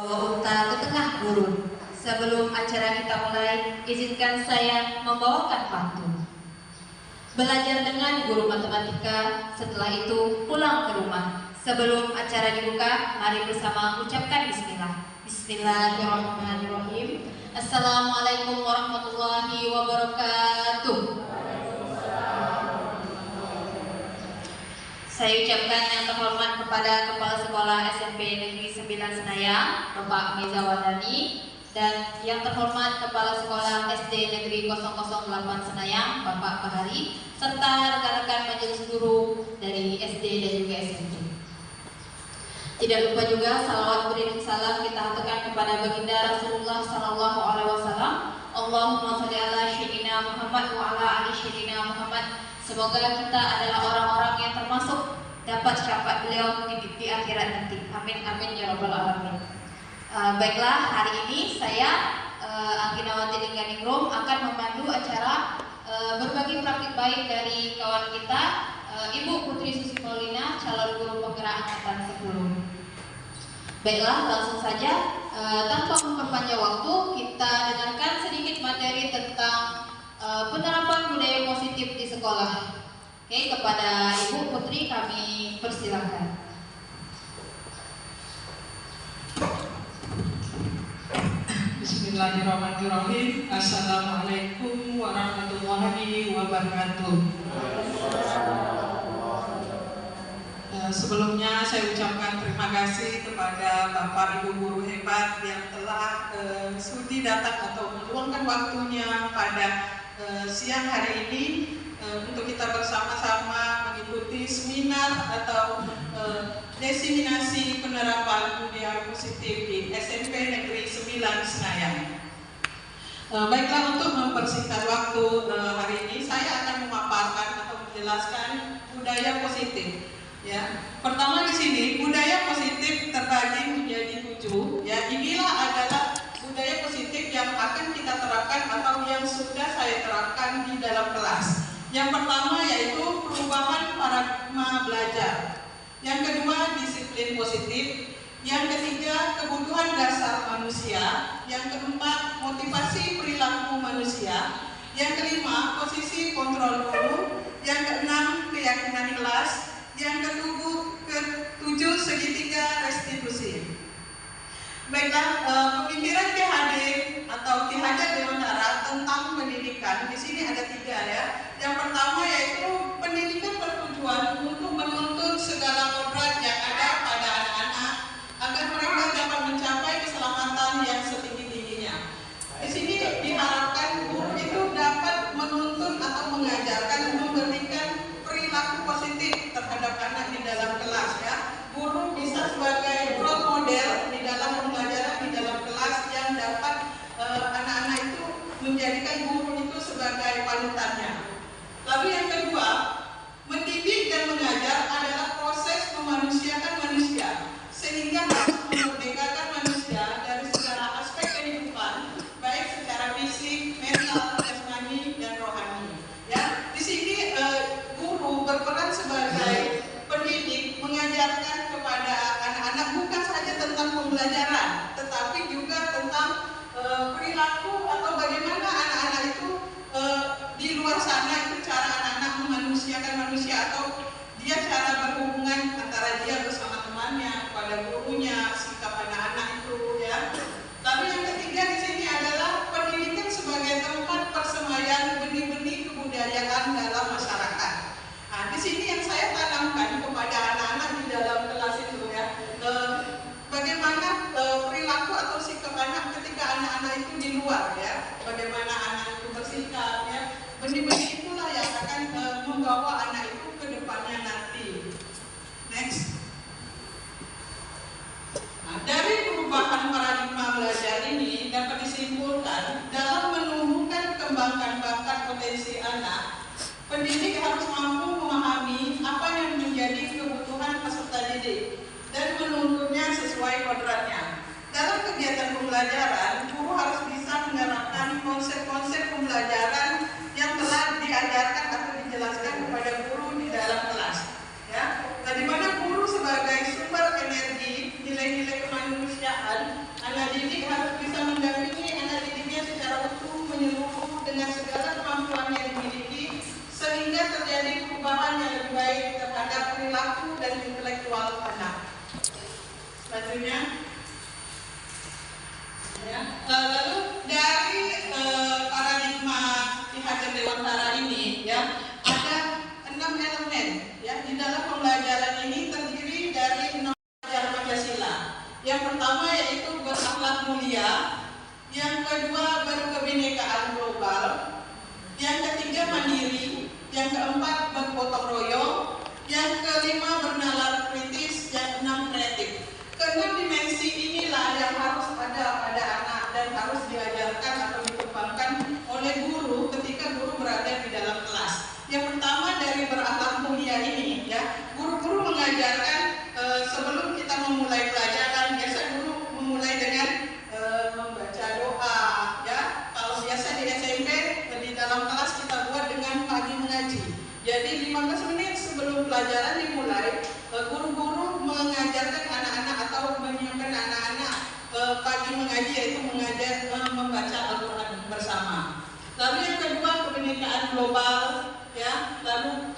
Bawa unta ke tengah gurun. Sebelum acara kita mulai, izinkan saya membawakan pantun. Belajar dengan guru matematika, setelah itu pulang ke rumah. Sebelum acara dibuka, mari bersama ucapkan bismillah. Bismillahirrahmanirrahim. Assalamualaikum warahmatullahi wabarakatuh. Saya ucapkan yang terhormat kepada Kepala Sekolah SMP Negeri 9 Senayang, Bapak Meza Wadani, dan yang terhormat Kepala Sekolah SD Negeri 008 Senayang, Bapak Bahari, serta rekan-rekan majelis guru dari SD dan juga SMP. Tidak lupa juga salawat beriring salam kita haturkan kepada baginda Rasulullah Sallallahu Alaihi Wasallam. Allahumma sholli ala Sayyidina Muhammad wa ala ali Sayyidina Muhammad. Semoga kita adalah orang-orang yang termasuk dapat syafaat beliau di akhirat nanti. Amin amin ya rabbal alamin. Baiklah, hari ini saya Angginawati Lingganingrum akan memandu acara berbagi praktik baik dari kawan kita Ibu Putri Susi Paulina, calon guru penggerak angkatan 10. Baiklah, langsung saja tanpa memperpanjang waktu, kita dengarkan sedikit materi tentang penerapan budaya positif di sekolah. Oke, kepada Ibu Putri kami persilahkan. Bismillahirrahmanirrahim. Assalamualaikum warahmatullahi wabarakatuh. Sebelumnya saya ucapkan terima kasih kepada Bapak Ibu guru hebat yang telah sudi datang atau meluangkan waktunya pada siang hari ini untuk kita bersama-sama mengikuti seminar atau desiminasi penerapan budaya positif di SMP Negeri 9 Senayang. Baiklah, untuk mempersingkat waktu hari ini saya akan memaparkan atau menjelaskan budaya positif. Ya, pertama di sini budaya positif terbagi menjadi 7. Ya, inilah adalah budaya positif yang akan kita terapkan atau yang sudah saya terapkan di dalam kelas. Yang pertama yaitu perubahan paradigma belajar. Yang kedua, disiplin positif. Yang ketiga, kebutuhan dasar manusia. Yang keempat, motivasi perilaku manusia. Yang kelima, posisi kontrol guru. Yang keenam, keyakinan kelas. Yang ketujuh, segitiga restitusi. Baiklah, pemikiran PhD atau Ki Hajar Dewantara tentang pendidikan di sini ada 3 ya. Yang pertama yaitu pendidikan bertujuan untuk menuntut segala kodrat yang ada pada anak-anak agar mereka dapat mencapai keselamatan yang setinggi-tingginya. Di sini diharapkan guru itu dapat menuntun atau mengajarkan, memberikan perilaku positif terhadap anak di dalam kelas ya. Guru bisa sebagai role model di dalam pembelajaran di dalam kelas yang dapat anak-anak itu menjadikan guru itu sebagai panutannya. Lalu yang kedua, mendidik dan mengajar adalah proses memanusiakan manusia sehingga harus memerdekakan manusia dari segala aspek kehidupan, baik secara fisik, mental, jasmani, dan rohani. Ya, di sini guru berperan sebagai pendidik, mengajarkan kepada anak-anak bukan saja tentang pembelajaran, tetapi juga tentang perilaku atau bagaimana anak-anak itu di luar sana itu cara anak-anak memanusiakan manusia atau dia cara berhubungan antara dia bersama temannya, kepada gurunya, sikap anak-anak itu ya. Lalu yang ketiga di sini adalah pendidikan sebagai tempat persemaian benih-benih kebudayaan dalam masyarakat. Nah, di sini yang saya tanamkan kepada anak-anak di dalam kelas itu ya, bagaimana perilaku atau sikap anak ketika anak-anak itu di luar ya, bagaimana anak itu bersikap ya, benih-benih itulah yang akan membawa anak itu ke depannya nanti. Next. Nah, dari perubahan paradigma belajar ini dapat disimpulkan dalam menumbuhkan kembangkan bakat potensi anak, pendidik harus mampu memahami apa yang menjadi kebutuhan peserta didik dan menuntunnya sesuai kodratnya. Dalam kegiatan pembelajaran, guru harus bisa menerapkan konsep-konsep pembelajaran yang telah diajarkan atau dijelaskan kepada guru di dalam kelas. Ya, di mana guru sebagai sumber energi, nilai-nilai kemanusiaan Selanjutnya, ya. Lalu dari paradigma Ki Hajar Dewantara ini, ya, ada 6 elemen. Ya, di dalam pembelajaran ini terdiri dari 6 ajaran Pancasila. Yang pertama yaitu berakhlak mulia, yang kedua berkebinekaan global, yang ketiga mandiri, yang keempat bergotong royong, yang kelima bernalar kritis, yang enam kreatif. Keenam dimensi inilah yang harus ada pada anak dan harus diajarkan atau dikembangkan oleh guru ketika guru berada di dalam kelas. Yang pertama dari berakhlak mulia ini, ya, guru-guru mengajarkan sebelum kita memulai pelajaran, biasa guru memulai dengan membaca doa, ya. Kalau biasa di SMP di dalam kelas kita buat dengan pagi mengaji. Jadi 15 menit sebelum pelajaran dimulai, guru-guru mengajarkan anak-anak atau menyiapkan anak-anak pagi mengaji, yaitu mengajar membaca Al-Quran bersama. Lalu yang kedua kebinekaan global, ya. Lalu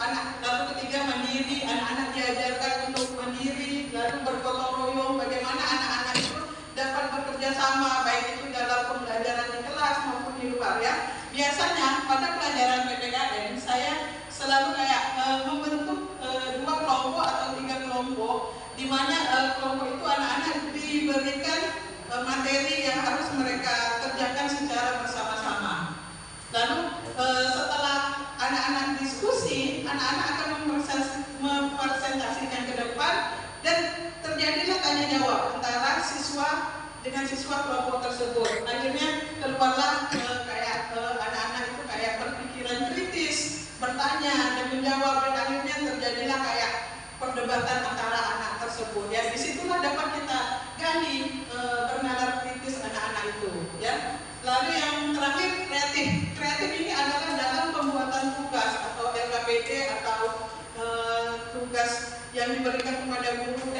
ketiga mandiri, anak-anak diajarkan untuk mandiri. Lalu bergotong royong, bagaimana anak-anak itu dapat bekerja sama, baik itu dalam pembelajaran di kelas maupun di luar, ya. Biasanya pada pelajaran PPKN saya selalu kayak membentuk 2 kelompok atau 3 kelompok, di mana kelompok itu anak-anak diberikan materi yang harus mereka kerjakan secara bersama-sama. Lalu setelah anak-anak diskusi, anak-anak akan mempresentasikan ke depan dan terjadilah tanya jawab antara siswa dengan siswa kelompok tersebut. Akhirnya keluarlah anak-anak itu kayak berpikiran kritis, bertanya dan menjawab, dan akhirnya terjadilah kayak perdebatan antara anak tersebut. Ya, disitulah dapat kita gali bernalar kritis anak-anak itu. Ya. Lalu yang terakhir kreatif. Kreatif ini adalah dalam pembuatan tugas atau LKPD atau tugas yang diberikan kepada guru,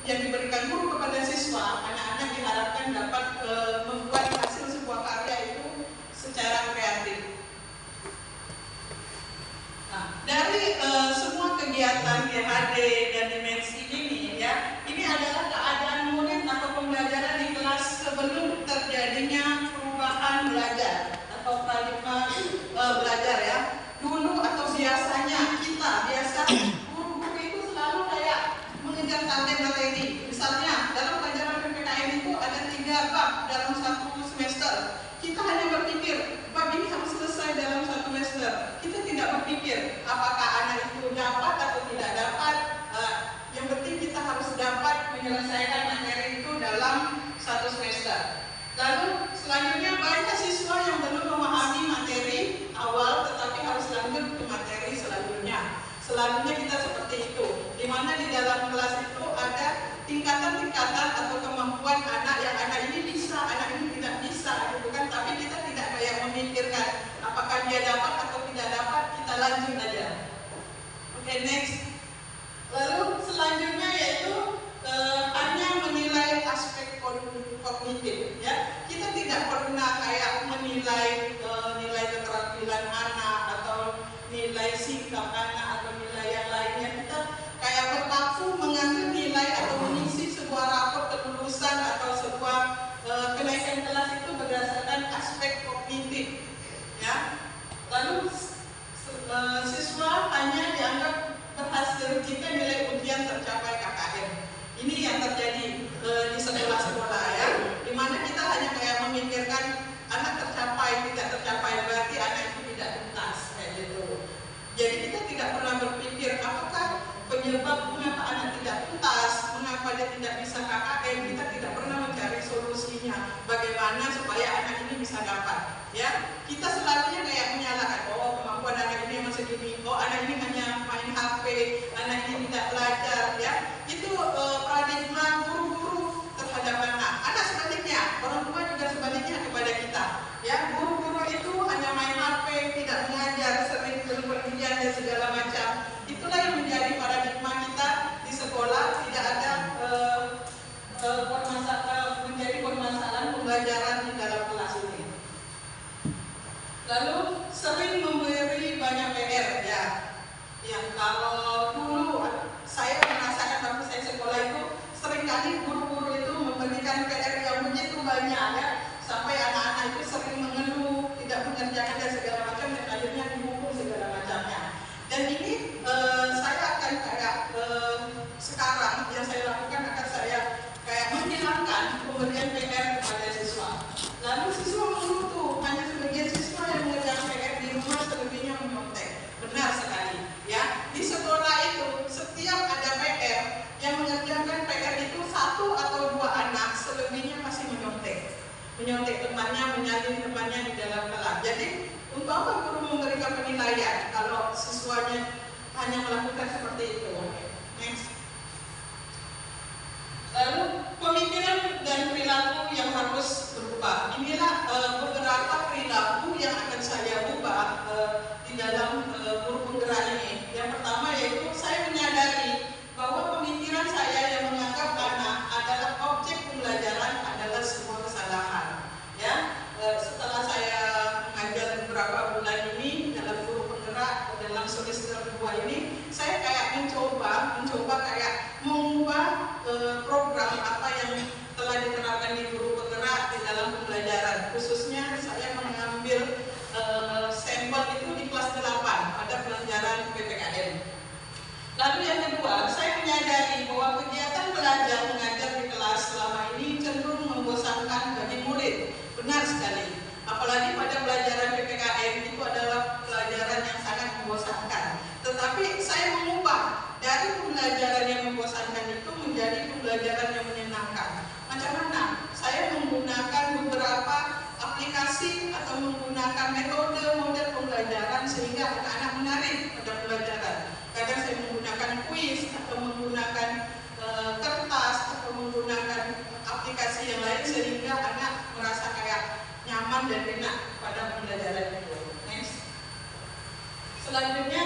yang diberikan guru kepada siswa. Anak-anak diharapkan dapat membuat hasil sebuah karya itu secara kreatif. Nah, dari semua kegiatan GHD dan dimensi ini, ya, ini adalah keadaan murid atau pembelajaran di kelas sebelum terjadinya perubahan belajar atau paradigma belajar, ya. Dulu atau biasanya guru-guru itu selalu kayak mengejar target materi. Misalnya dalam pelajaran PPKN itu ada 3 bab dalam 1 semester. Kita hanya berpikir bab ini harus selesai dalam 1 semester. Kita tidak berpikir apakah anak itu dapat atau tidak dapat. Yang penting kita harus dapat menyelesaikan materi itu dalam 1 semester. Lalu selanjutnya banyak siswa yang belum memahami materi awal tetapi harus lanjut ke materi selanjutnya. Selanjutnya kita seperti itu, di mana di dalam kelas itu ada tingkatan-tingkatan atau kemampuan anak, yang anak ini bisa, anak ini tidak bisa, gitu kan? Tapi kita tidak kayak memikirkan apakah dia dapat atau tidak dapat, kita lanjut aja. Oke, next. Lalu selanjutnya yaitu hanya menilai aspek kognitif, ya. Kita tidak pernah kayak menilai nilai keterampilan anak atau nilai sikap anak atau nilai yang lainnya. Kita kayak berpaku mengambil nilai atau mengisi sebuah rapor kelulusan atau sebuah kenaikan kelas itu berdasarkan aspek kognitif, ya. Lalu siswa hanya dianggap berhasil jika nilai ujian tercapai KKM. Ini yang terjadi di sekolah-sekolah, ya, di mana kita hanya kayak memikirkan anak tercapai, tidak tercapai, berarti anak itu tidak tuntas, kayak gitu. Jadi kita tidak pernah berpikir apakah penyebab mengapa anak tidak tuntas, mengapa dia tidak bisa KKM. Kita tidak pernah mencari solusinya, bagaimana supaya anak ini bisa dapat, ya. Kita selalunya kayak menyalahkan, oh kemampuan anak ini memang segini, oh anak ini hanya main HP, anak ini tidak belajar, ya. Itu paradigma guru-guru terhadap anak. Anak sebaliknya, orang tua juga sebaliknya kepada kita, ya. Guru-guru itu hanya main HP, tidak mengajar, sering berpergian dan segala macam. Itulah yang menjadi paradigma kita di sekolah. Tidak ada menjadi permasalahan pembelajaran di dalam kelas ini. Lalu sering memberi banyak PR, ya. Yang kalau dulu saya merasakan waktu saya sekolah itu seringkali guru pemberian PR kepada siswa. Lalu siswa mengeluh, hanya sebagian siswa yang mengerjakan PR di rumah, selebihnya menyontek. Benar sekali, ya. Di sekolah itu setiap ada PR, yang mengerjakan PR itu 1 atau 2 anak, selebihnya masih menyontek. Menyontek temannya, menyalin temannya di dalam kelas. Jadi untuk apa guru memberikan penilaian kalau siswanya hanya melakukan seperti itu? Next. Lalu pemikiran dan perilaku yang harus berubah. Inilah beberapa perilaku yang akan saya ubah di dalam guru penggerak ini. Yang pertama yaitu saya menyadari bahwa pemikiran saya yang menganggap anak adalah objek pembelajaran adalah sebuah kesalahan. Ya, setelah saya mengajar beberapa bulan ini dalam guru penggerak dalam semester 2 ini, saya kayak mencoba kayak mengubah program apa yang telah diterapkan di guru penggerak di dalam pembelajaran. Khususnya saya mengambil sampel itu di kelas 8 pada pelajaran PPKN. Lalu yang kedua, saya menyadari bahwa kegiatan belajar mengajar di kelas selama ini cenderung membosankan bagi murid. Benar sekali. Apalagi pada pelajaran PPKN itu adalah pelajaran yang sangat membosankan. Tetapi saya mengubah dari pembelajaran yang membosankan itu menjadi pembelajaran yang menyenangkan. Macam mana? Saya menggunakan beberapa aplikasi atau menggunakan metode model pembelajaran sehingga anak-anak menarik pada pembelajaran. Kadang saya menggunakan kuis atau menggunakan kertas atau menggunakan aplikasi yang lain sehingga anak merasa kayak nyaman dan enak pada pembelajaran itu. Next. Selanjutnya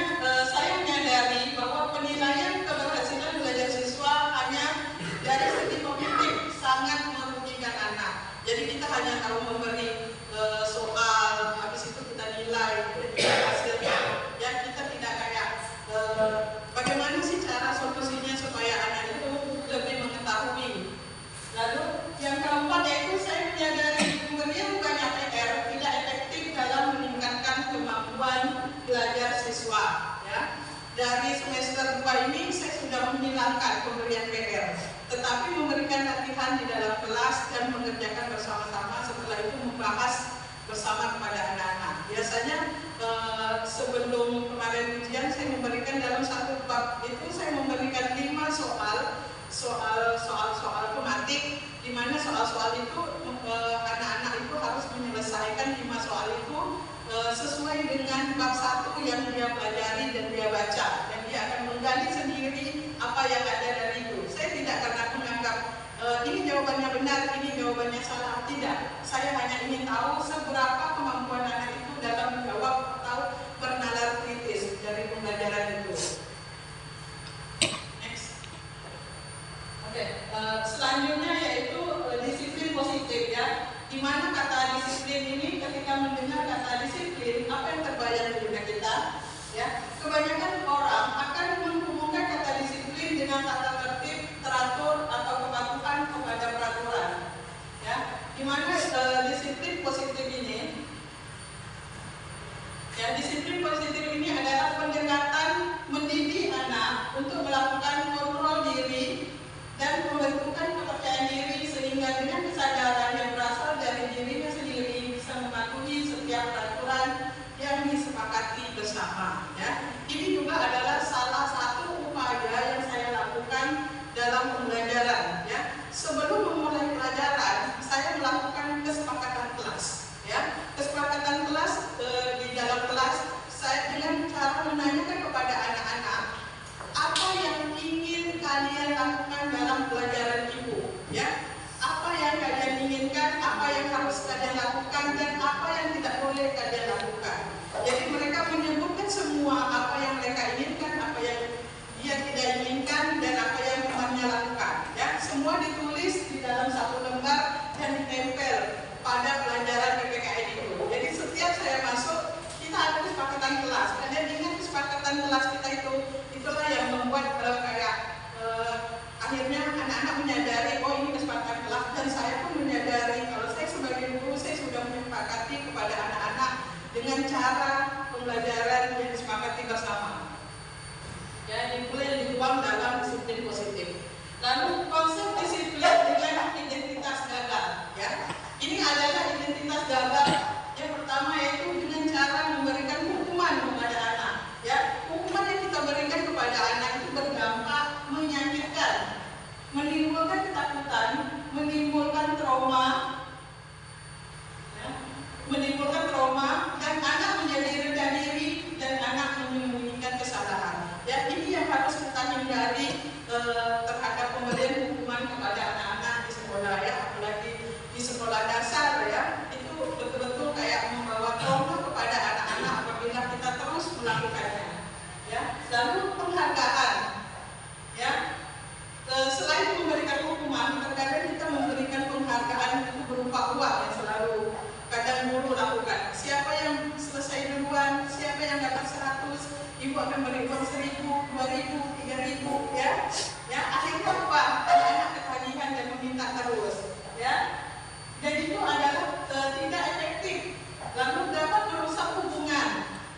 saya menyadari bahwa penilaian keberhasilan belajar siswa hanya dari segi kognitif sangat merugikan anak. Jadi kita hanya tahu memberi soal, habis itu kita nilai hasilnya. Ya, kita tidak kayak bagaimana sih cara solusinya supaya anak itu lebih mengetahui. Lalu yang keempat yaitu saya menyadari pemberian banyak PR tidak efektif dalam meningkatkan kemampuan belajar siswa. Ya. Dari semester 2 ini saya sudah menghilangkan pemberian PR, tetapi memberikan latihan di dalam kelas dan mengerjakan bersama-sama, setelah itu membahas bersama kepada anak-anak. Biasanya sebelum kemarin ujian saya memberikan dalam satu bab itu saya memberikan 5 soal tematik, di mana soal-soal itu anak-anak itu harus menyelesaikan 5 soal itu sesuai dengan bab 1 yang dia pelajari dan dia baca, dan dia akan menggali sendiri apa yang ada dari itu. Saya tidak karena menganggap ini jawabannya benar, ini jawabannya salah, tidak. Saya hanya ingin tahu seberapa kemampuan anak itu dalam menjawab atau bernalar kritis dari pembelajaran itu. Next. Oke, selanjutnya yaitu disiplin positif, ya. Di mana kata disiplin ini, ketika mendengar kata disiplin, apa yang terbayang di benak kita? Ya, kebanyakan orang akan menghubungkan kata disiplin dengan tata tertib, teratur atau kepatuhan kepada peraturan. Ya, di mana disiplin positif ini, ya, disiplin positif ini adalah pendekatan mendidik anak untuk melakukan kontrol diri dan pembentukan kepercayaan diri sehingga dengan kesadaran yang berasal dari dirinya sendiri bisa mematuhi setiap peraturan yang disepakati bersama. Ya. Ini juga adalah salah satu upaya yang saya lakukan dalam pembelajaran. Ya. Sebelum memulai pelajaran, saya melakukan kesepakatan kelas. Ya. Kesepakatan kelas di dalam kelas, saya dengan cara menanyakan kepada anak-anak apa yang ingin kalian lakukan dalam pelajaran ibu. Ya. Apa yang kalian inginkan, apa yang harus kalian lakukan, dan apa yang tidak boleh kalian lakukan. Jadi mereka menyebutkan semua apa yang mereka inginkan, apa yang dia tidak inginkan, dan apa yang temannya lakukan. Ya, semua ditulis di dalam satu lembar dan ditempel pada pelajaran PPKN itu. Jadi setiap saya masuk, kita ada kesepakatan kelas. Kalian ingat kesepakatan kelas kita itu, itulah yang membuat akhirnya anak-anak menyadari, oh ini kesepakatan kelas, dan saya pun menyadari kalau saya sebagai guru, saya sudah menyepakati kepada anak-anak dengan cara pembelajaran yang disepakati bersama. Ya, dimulai dituang dalam disiplin positif. Lalu konsep disiplin dengan identitas gagah. memberi uang 1.000, 2.000, 3.000, ya. Ya, akhirnya apa? Anak-anak ketagihan dan meminta terus, ya. Dan itu adalah tidak efektif, lalu dapat merusak hubungan,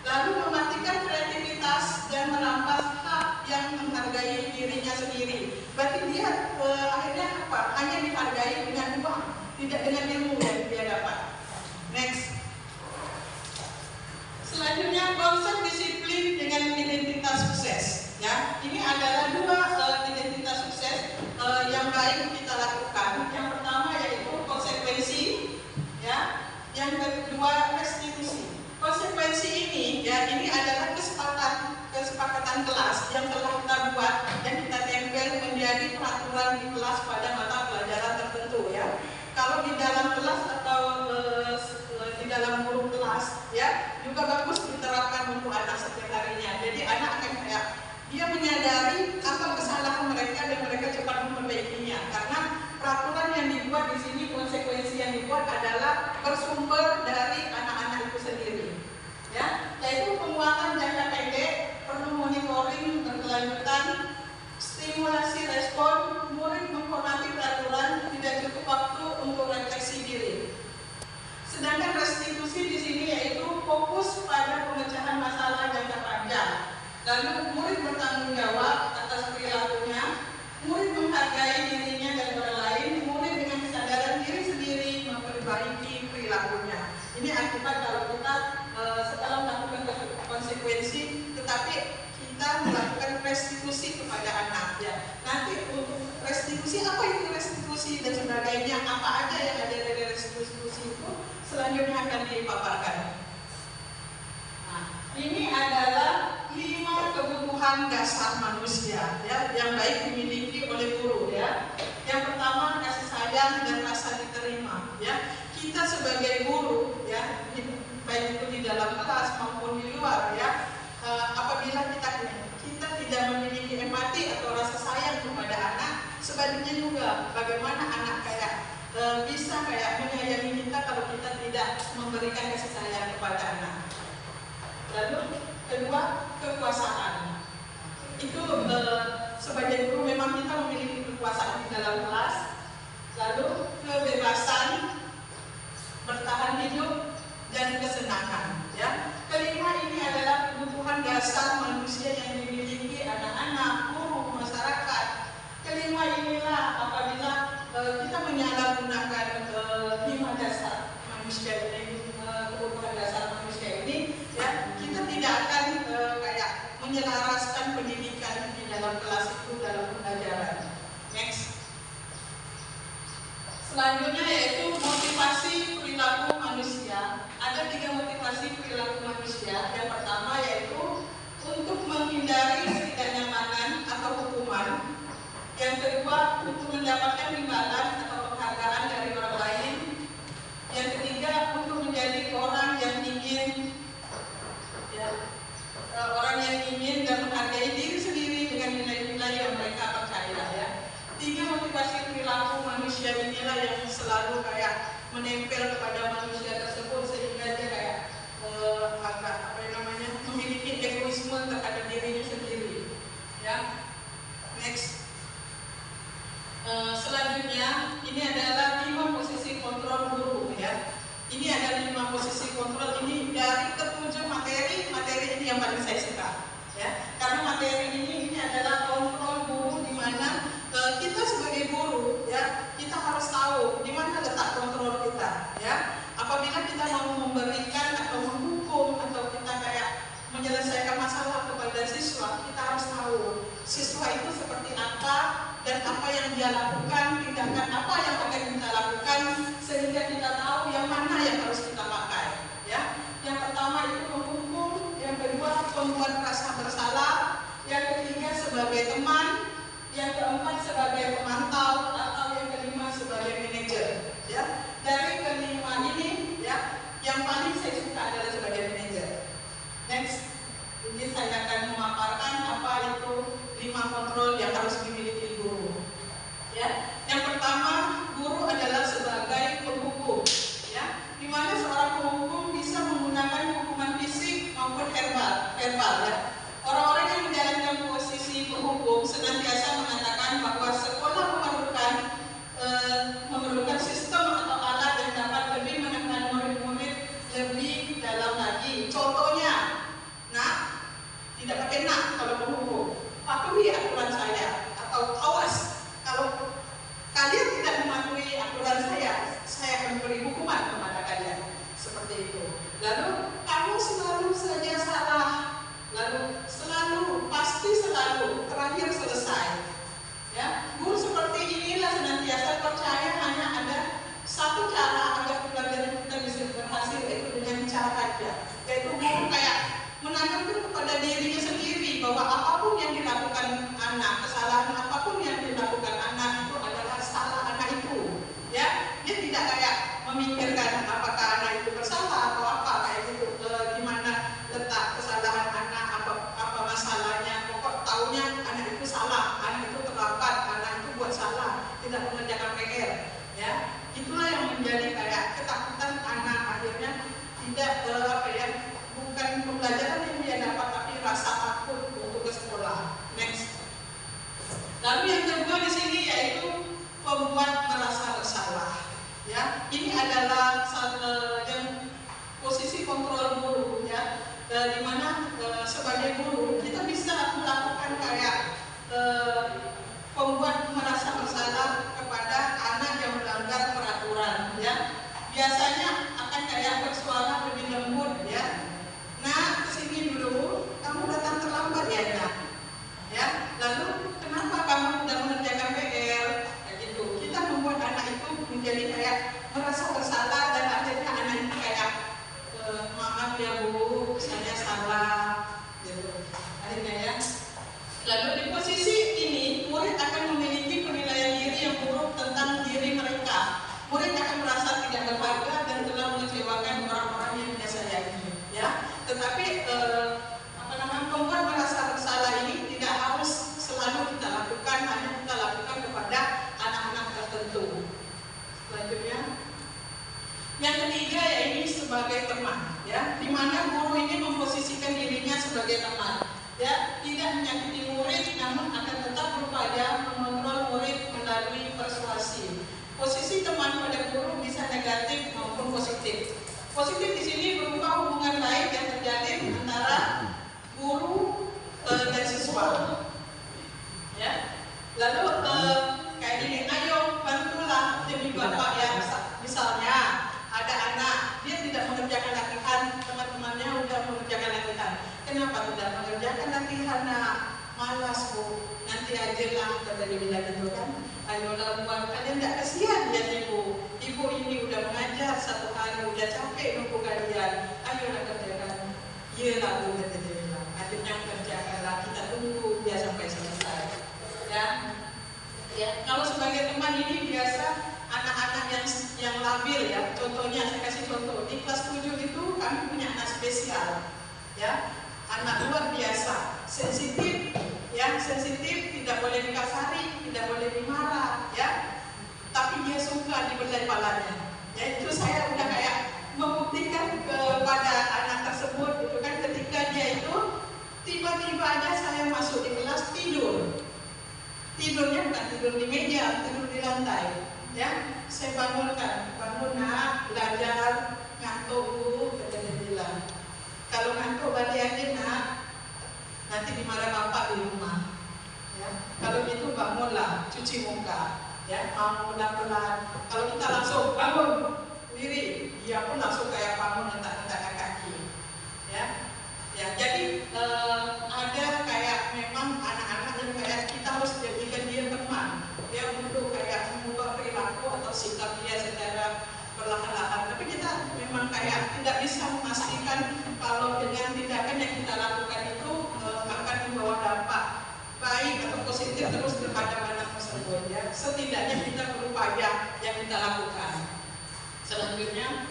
lalu mematikan kreativitas dan merampas hak yang menghargai dirinya sendiri. Berarti dia akhirnya apa? Hanya dihargai dengan uang, tidak dengan ilmu yang dia dapat. Next. Selanjutnya, konsep disiplin dengan identitas sukses. Ya, ini adalah dua identitas sukses yang baik kita lakukan. Yang pertama yaitu konsekuensi, ya. Yang kedua restitusi. Konsekuensi ini, ya, ini adalah kesepakatan kelas yang telah kita buat dan kita tempel menjadi peraturan di kelas pada mata pelajaran tertentu, ya. Kalau di dalam kelas atau di dalam guru kelas, ya, juga bagus diterapkan untuk anak setiap harinya. Jadi anak akan kayak dia menyadari apa kesalahan mereka dan mereka cepat memperbaikinya. Karena peraturan yang dibuat di sini, konsekuensi yang dibuat adalah bersumber dari anak-anak itu sendiri. Ya, yaitu penguatan jangka pendek, perlu monitoring berkelanjutan, stimulasi respon, murid menghormati peraturan, tidak cukup waktu untuk refleksi diri. Sedangkan restitusi di sini yaitu fokus pada pemecahan masalah jangka panjang. Lalu murid bertanggung jawab atas perilakunya, murid menghargai dirinya dan orang lain, murid dengan kesadaran diri sendiri memperbaiki perilakunya. Ini akibat kalau kita setelah melakukan konsekuensi, tetapi kita melakukan restitusi kepada anak, ya. Nanti untuk restitusi, apa itu restitusi dan sebagainya, apa aja yang ada dari restitusi itu selanjutnya akan dipaparkan. Nah, ini adalah 5 kebutuhan dasar manusia, ya, yang baik dimiliki oleh guru, ya. Yang pertama, kasih sayang dan rasa diterima, ya. Kita sebagai guru, ya, baik itu di dalam kelas maupun di luar, ya, apabila kita tidak memiliki empati atau rasa sayang kepada anak, sebaliknya juga bagaimana anak bisa menyayangi kita kalau kita tidak memberikan kasih sayang kepada anak. Lalu kedua, kekuasaan. Itu sebagai guru memang kita memiliki kekuasaan di dalam kelas. Lalu kebebasan, bertahan hidup, dan kesenangan, ya. Kelima, ini adalah kebutuhan dasar manusia yang dimiliki anak-anak, guru, masyarakat. Kelima inilah apabila kita menyalahgunakan 5 dasar manusia ini, kebutuhan dasar manusia ini, ya, kita tidak akan menyelaraskan pendidikan di dalam kelas itu dalam pembelajaran. Next. Selanjutnya yaitu motivasi perilaku manusia. Ada 3 motivasi perilaku manusia. Yang pertama yaitu untuk menghindari ketidaknyamanan atau hukuman. Yang kedua, untuk mendapatkan imbalan atau penghargaan dari orang lain. Yang ketiga, untuk menjadi orang yang ingin, ya, orang yang ingin dan menghargai diri sendiri dengan nilai-nilai yang mereka percaya, ya. 3 motivasi perilaku manusia inilah yang selalu menempel kepada manusia tersebut sehingga dia memiliki egoisme terhadap dirinya sendiri, ya. Next. Selanjutnya ini adalah 5 posisi kontrol guru, ya. Ini adalah 5 posisi kontrol ini dari ke-7 materi ini yang paling saya suka, ya. Karena materi ini adalah kontrol guru di mana kita sebagai guru, ya, kita harus tahu di mana letak kontrol kita, ya. Apabila kita mau memberikan atau menghukum atau kita menyelesaikan masalah kepada siswa, kita harus tahu siswa itu seperti apa dan apa yang dia lakukan, tindakan apa yang akan kita lakukan, sehingga kita tahu yang mana yang harus kita pakai, ya. Yang pertama itu menghukum, yang kedua membuat rasa bersalah, yang ketiga sebagai teman, yang keempat sebagai pemantau, atau yang kelima sebagai manajer, ya. Dari kelima ini, ya, yang paling saya suka adalah sebagai manajer. Next, ini saya akan memaparkan apa itu 5 kontrol yang harus dimiliki guru, ya. Yang pertama, guru adalah sebagai penghukum, ya, di mana seorang penghukum bisa menggunakan hukuman fisik maupun verbal, ya. Orang-orang bahwa apapun yang dilakukan anak, kesalahan apapun yang dilakukan anak itu adalah salah anak itu. Ya, dia tidak kayak memikirkan apakah anak itu bersalah atau apa kayak gitu. Di mana letak kesalahan anak, apa masalahnya. Pokok taunya anak itu salah, anak itu terlambat, anak itu buat salah, tidak mengerjakan PR. Ya, itulah yang menjadi kayak ketakutan anak, akhirnya tidak bukan pembelajaran yang dia dapat, tapi rasa takut untuk ke sekolah. Next. Lalu yang kedua di sini yaitu membuat merasa bersalah. Ya, ini adalah yang posisi kontrol guru, ya, di mana sebagai guru kita bisa melakukan kayak membuat merasa bersalah kepada anak yang melanggar peraturan. Ya, biasanya akan kayak bersuara lebih lembut, ya. Nah, kesini dulu, kamu datang terlambat ya, nak. Ya, lalu kenapa kamu tidak mengerjakan PR? Kayak gitu. Kita membuat anak itu menjadi kayak merasa bersalah dan akhirnya anak itu kayak maaf ya bu, saya salah, gitu. Akhirnya ya. Lalu di posisi ini, murid akan memiliki penilaian diri yang buruk tentang diri mereka. Murid akan merasa tidak berharga dan telah mengecewakan orang-orang yang dia sayangi. Ya, tetapi membuat merasa bersalah ini tidak harus selalu kita lakukan, hanya kita lakukan kepada anak-anak tertentu. Selanjutnya, yang ketiga ya ini sebagai teman, ya, di mana guru ini memposisikan dirinya sebagai teman, ya, tidak menyakiti murid, namun akan tetap berupaya mengontrol murid melalui persuasi. Posisi teman pada guru bisa negatif maupun positif. Positif di sini berupa hubungan baik yang terjalin antara guru dan siswa. Ya. Lalu kayak gini, ayo bantulah demi bapak ya. Misalnya ada anak dia tidak mengerjakan latihan, teman-temannya udah mengerjakan latihan. Kenapa tidak mengerjakan latihan? Nak, malas bu. Nanti aja lah kata dia bilang gitu kan. Ayolah buat kalian tidak kasihan ya ibu. Ibu ini udah mengajar 1 hari, udah capek nunggu kalian. Ayolah kerjakan. Iyalah bu kata dia bilang. Akhirnya kerjakanlah, kita tunggu dia sampai selesai. Ya, ya. Kalau sebagai teman ini biasa anak-anak yang labil ya. Contohnya saya kasih contoh di kelas 7 itu kami punya anak spesial. Ya, anak luar biasa, sensitif. Ya, sensitif, tidak boleh dikasari, tidak boleh dimarah, ya. Tapi dia suka dibelai palanya. Ya, itu saya udah kayak membuktikan kepada anak tersebut, itu kan ketika dia itu tiba-tiba aja saya masuk di kelas tidur. Tidurnya bukan tidur di meja, tidur di lantai. Ya, saya bangunkan, bangun nak, belajar, ngantuk bu, kata dia bilang. Kalau ngantuk balik aja nak. Nanti dimarah bapak di rumah. Ya. Kalau gitu bangunlah, cuci muka. Ya, bangun pelan-pelan. Kalau kita langsung bangun sendiri, dia pun langsung kayak bangun hentak-hentak kaki. Ya, ya. Jadi ada kayak memang anak-anak yang kayak kita harus jadikan dia teman. Ya, untuk kayak mengubah perilaku atau sikap dia secara perlahan-lahan. Tapi kita memang kayak tidak bisa memastikan kalau dengan tindakan yang kita lakukan itu akan membawa dampak baik atau positif terus terhadap anak tersebut. Ya, setidaknya kita berupaya yang kita lakukan. Selanjutnya,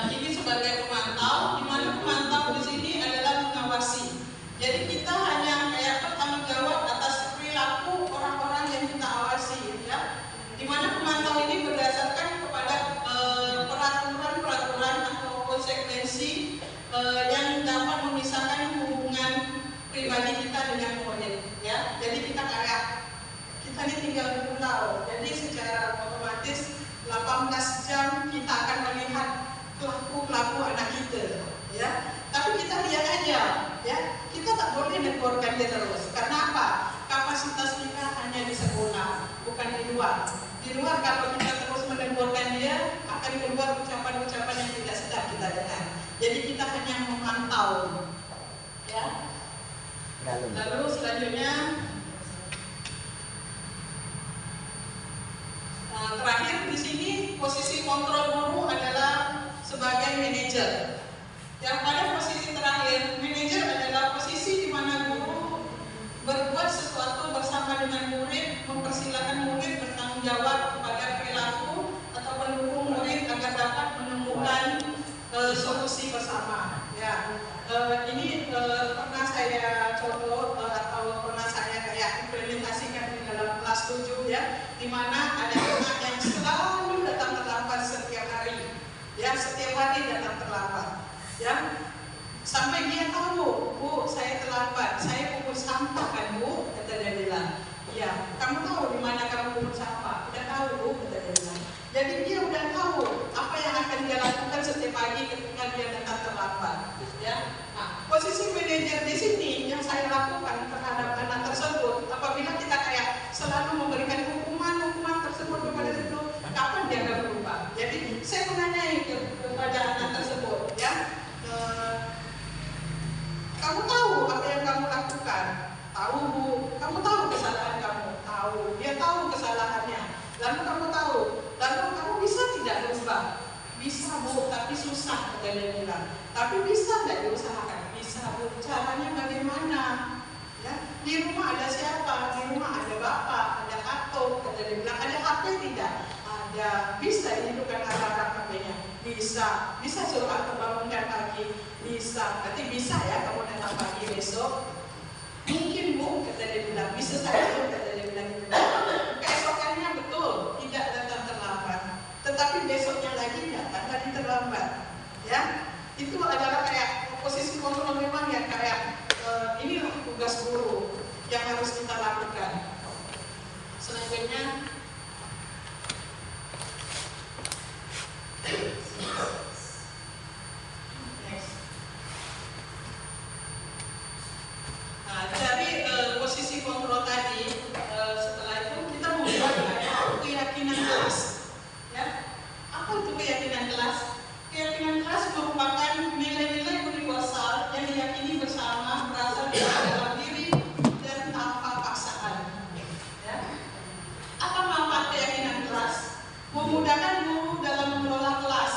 ini sebagai pemantau, di mana pemantau di sini adalah mengawasi. Jadi kita hanya kayak bertanggung jawab atas perilaku orang-orang yang kita awasi, ya. Di mana pemantau ini berdasarkan kepada peraturan-peraturan atau konsekuensi yang dapat memisahkan hubungan pribadi kita dengan murid, ya. Jadi kita ini tinggal di pulau, jadi secara otomatis 18 jam kita akan melihat kelaku anak kita, ya. Tapi kita lihat aja, ya. Kita tak boleh negorkan dia terus. Karena apa? Kapasitas kita hanya di sekolah, bukan di luar. Di luar kalau kita terus menegurkan dia, akan keluar ucapan-ucapan yang tidak sedap kita dengar. Jadi kita hanya memantau, ya. Lalu selanjutnya, terakhir di sini posisi kontrol guru adalah sebagai manajer. Yang pada posisi terakhir, manajer adalah bersama dengan murid, mempersilakan murid bertanggung jawab kepada perilaku atau mendukung murid agar dapat menemukan solusi bersama. Ya, ini pernah saya contoh atau pernah saya kayak implementasikan di dalam kelas 7 ya, di mana ada anak yang selalu datang terlambat setiap hari, ya setiap hari datang terlambat, ya sampai dia tahu, Bu, saya terlambat, saya pungut sampah kan Bu, kata dia bilang. Ya, kamu tahu di mana kamu pungut sampah? Udah tahu Bu, kata dia bilang. Jadi dia udah tahu apa yang akan dia lakukan setiap pagi ketika dia datang terlambat. Ya, nah, posisi manajer di sini yang saya lakukan terhadap anak tersebut, apabila kita kayak selalu memberikan hukuman tersebut kepada itu, kapan dia akan berubah? Jadi saya menanyai kepada anak tersebut, ya. Kamu tahu apa yang kamu lakukan? Tahu Bu. Kamu tahu kesalahan kamu? Tahu. Dia tahu kesalahannya. Lalu kamu tahu. Lalu kamu bisa tidak berubah? Bisa Bu, tapi susah, kata dia bilang. Tapi bisa tidak diusahakan? Bisa Bu. Caranya bagaimana? Ya, di rumah ada siapa? Di rumah ada bapak, ada atuk, kata dia bilang. Ada HP tidak? Ada. Bisa hidupkan alarm HP-nya? Bisa. Bisa suruh aku bangunkan pagi? Bisa. Berarti bisa ya kamu datang pagi besok? Mungkin Bu, kata dia bilang. Bisa saja, kata dia bilang. Keesokannya betul tidak datang terlambat, tetapi besoknya lagi datang lagi terlambat. Ya, itu adalah kayak posisi kontrol memang ya, kayak inilah tugas guru yang harus kita lakukan. Selanjutnya, dari posisi kontrol tadi, setelah itu kita membuat keyakinan kelas. Ya, apa itu keyakinan kelas? Keyakinan kelas merupakan nilai-nilai universal yang diyakini bersama, berasal dari dalam diri dan tanpa paksaan. Ya. Apa manfaat keyakinan kelas? Memudahkan guru dalam mengelola kelas,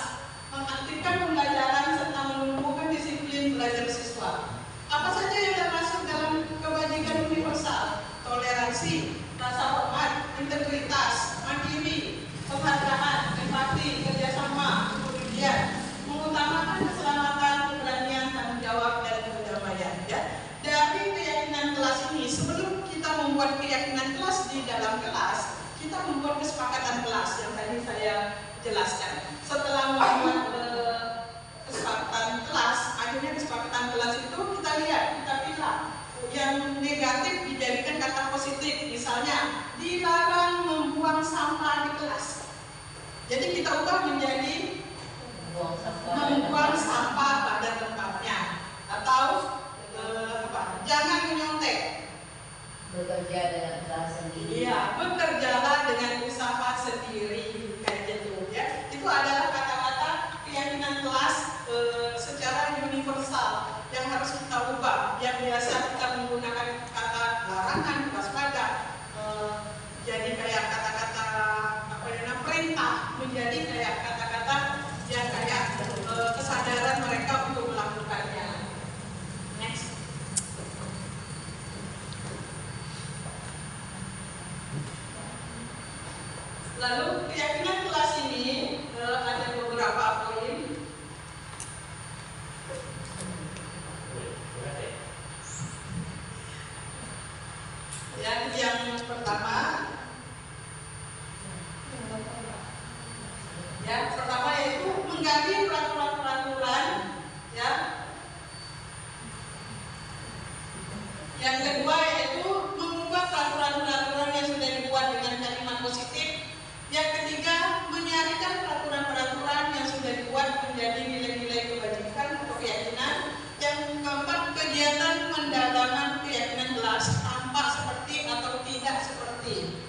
mengaktifkan pembelajaran serta menumbuhkan disiplin belajar siswa. Apa saja yang termasuk dalam kebajikan universal? Toleransi, rasa hormat, integritas, mandiri, penghargaan, empati, kerjasama, kemudian mengutamakan keselamatan, keberanian, tanggung jawab, dan perdamaian. Ya. Dari keyakinan kelas ini, sebelum kita membuat keyakinan kelas di dalam kelas, kita membuat kesepakatan kelas yang tadi saya jelaskan. Setelah membuat kesepakatan kelas, akhirnya kesepakatan kelas itu kita lihat, kita pilih yang negatif dijadikan kata positif. Misalnya, dilarang membuang sampah di kelas. Jadi kita ubah menjadi membuang sampah pada tempatnya, atau jangan menyontek. Bekerja dengan usaha sendiri. Iya, bekerjalah dengan usaha sendiri, kayak gitu ya. Itu adalah kata-kata keyakinan kelas secara universal yang harus kita ubah. Yang biasa kita menggunakan kata larangan, waspada, jadi kayak kata-kata perintah, menjadi kayak kata-kata yang kayak kesadaran mereka untuk melakukannya. Next. Lalu keyakinan kelas ini ada beberapa poin. Yang pertama, yaitu mengganti peraturan-peraturan, ya. Yang kedua yaitu mengubah peraturan-peraturan yang sudah dibuat dengan kalimat positif. Yang ketiga, menyarikan peraturan-peraturan yang sudah dibuat menjadi nilai-nilai kebajikan atau keyakinan. Yang keempat, kegiatan pendalaman keyakinan kelas, tampak seperti atau tidak seperti.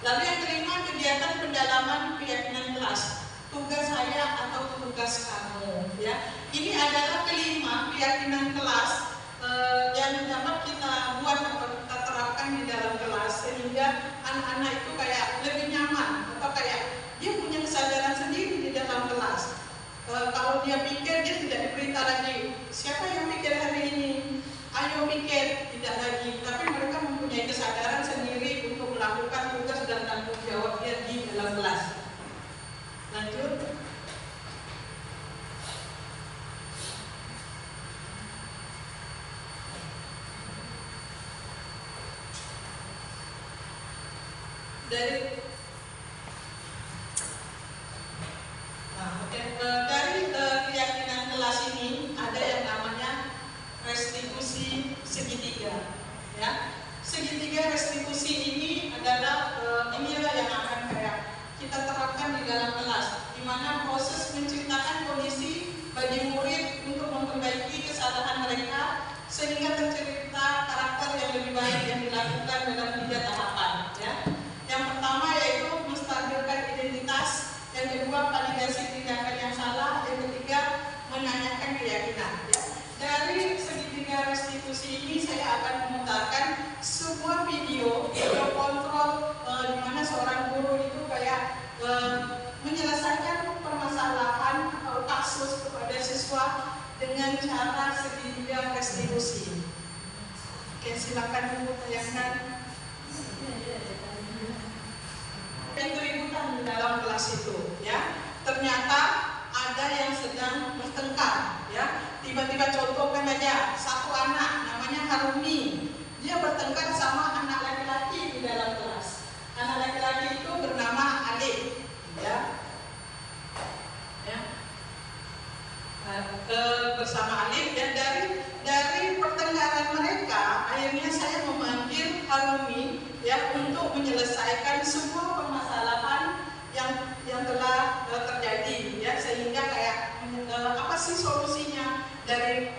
Lalu yang kelima, kegiatan pendalaman keyakinan kelas, tugas saya atau tugas kamu. Ya, ini adalah kelima keyakinan kelas yang dapat kita buat atau kita terapkan di dalam kelas sehingga anak-anak itu kayak lebih nyaman atau kayak dia punya kesadaran sendiri di dalam kelas. Kalau dia pikir, dia tidak diperintah lagi. Siapa yang pikir hari ini? Ayo pikir, tidak lagi. Tapi mereka mempunyai kesadaran sendiri dalam kelas. Lanjut. Dari keyakinan kelas ini ada yang namanya restitusi segitiga, ya. Segitiga restitusi ini adalah inilah yang akan kita terapkan di dalam kelas, di mana proses menciptakan kondisi bagi murid untuk memperbaiki kesalahan mereka sehingga tercipta karakter yang lebih baik yang dilakukan dalam 3 tahapan, ya. Yang pertama yaitu menstabilkan identitas, yang kedua validasi tindakan yang salah, yang ketiga menanyakan keyakinan, ya. Dari segitiga restitusi ini saya akan memutarkan sebuah video kontrol di mana seorang guru itu menyelesaikan permasalahan atau kasus kepada siswa dengan cara segitiga restitusi. Oke, silakan Bu tayangkan. Yang keributan di dalam kelas itu, ya. Ternyata ada yang sedang bertengkar, ya. Tiba-tiba contohkan aja, satu anak namanya Harumi, dia bertengkar sama anak laki-laki di dalam kelas. Anak laki-laki itu bernama Alif, ya. Bersama Alif, dan dari pertengkaran mereka akhirnya saya memanggil Harumi, ya, untuk menyelesaikan semua permasalahan yang telah terjadi, ya, sehingga apa sih solusinya dari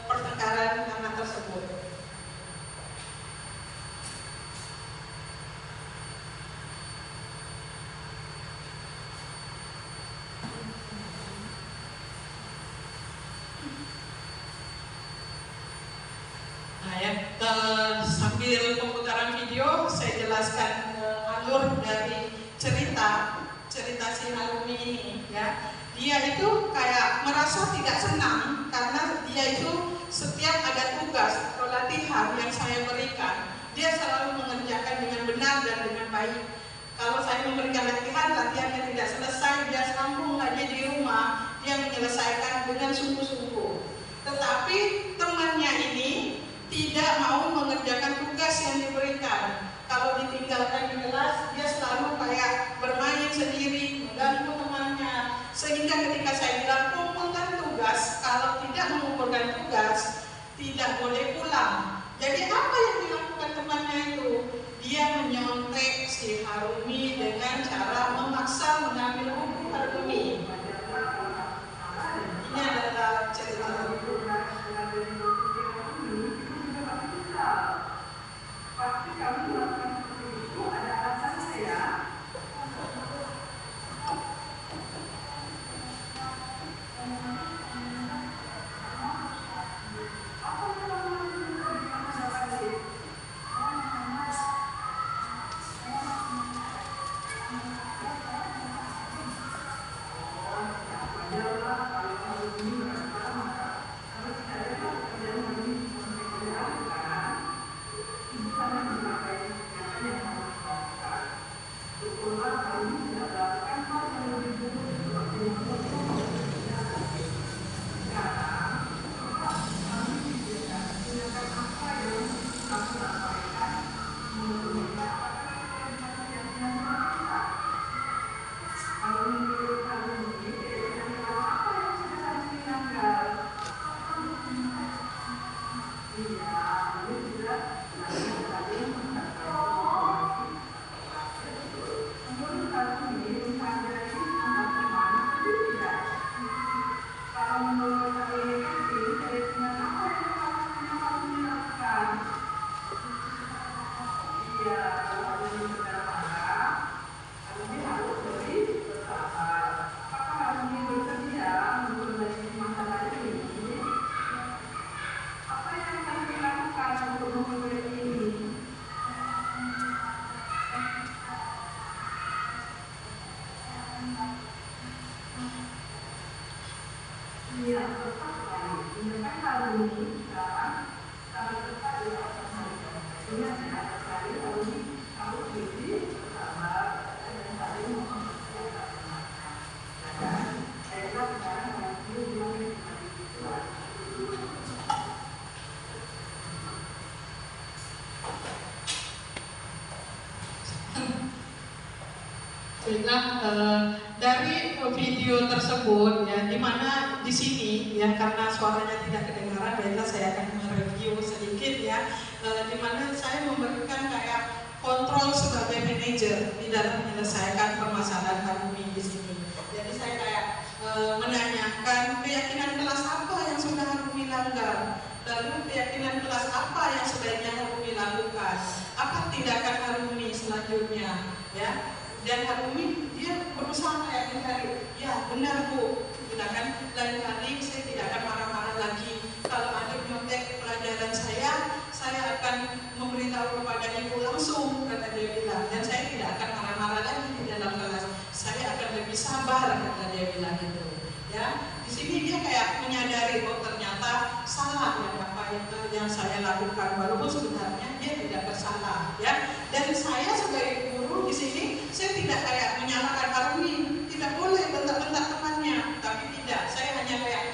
pertengkaran anak tersebut. Sambil pemutaran video, saya jelaskan alur dari cerita si Harumi ini, ya. Dia itu merasa tidak senang karena dia itu setiap ada tugas atau latihan yang saya berikan, dia selalu mengerjakan dengan benar dan dengan baik. Kalau saya memberikan latihannya tidak selesai, dia sambung lagi di rumah, dia menyelesaikan dengan sungguh-sungguh. Tetapi temannya ini tidak mau mengerjakan tugas yang diberikan. Kalau ditinggalkan di kelas, dia selalu bermain sendiri, mengganggu temannya. Sehingga ketika saya bilang kumpulkan tugas, kalau tidak mengumpulkan tugas, tidak boleh pulang. Jadi apa yang dilakukan temannya itu? Dia menyontek si Harumi dengan cara memaksa mengambil buku Harumi. Ini adalah cerita pasti kamu melakukan seperti itu ada alasannya, ya. Alhamdulillah dari video tersebut ya, di mana di sini ya karena suaranya tidak kedengaran, baiklah saya akan mereview sedikit ya, di mana saya memberikan kayak kontrol sebagai manajer di dalam menyelesaikan permasalahan Harumi di sini. Jadi saya kayak menanyakan keyakinan kelas apa yang sudah Harumi langgar, lalu keyakinan kelas apa yang sebaiknya Harumi lakukan, apa tindakan Harumi selanjutnya, ya. Dan Harumi dia berusaha kayak mencari, ya benar Bu, tindakan lain kali saya tidak akan marah-marah lagi. Kalau ada nyontek pelajaran saya akan memberitahu kepada ibu langsung, kata dia bilang. Dan saya tidak akan marah-marah lagi di dalam kelas. Saya akan lebih sabar, kata dia bilang itu. Ya, di sini dia kayak menyadari bahwa ternyata salah ya apa yang saya lakukan, walaupun sebenarnya dia tidak bersalah. Ya, dan saya sebagai guru di sini saya tidak kayak menyalahkan Harumi, tidak boleh bentak-bentak temannya, tapi tidak. Saya hanya kayak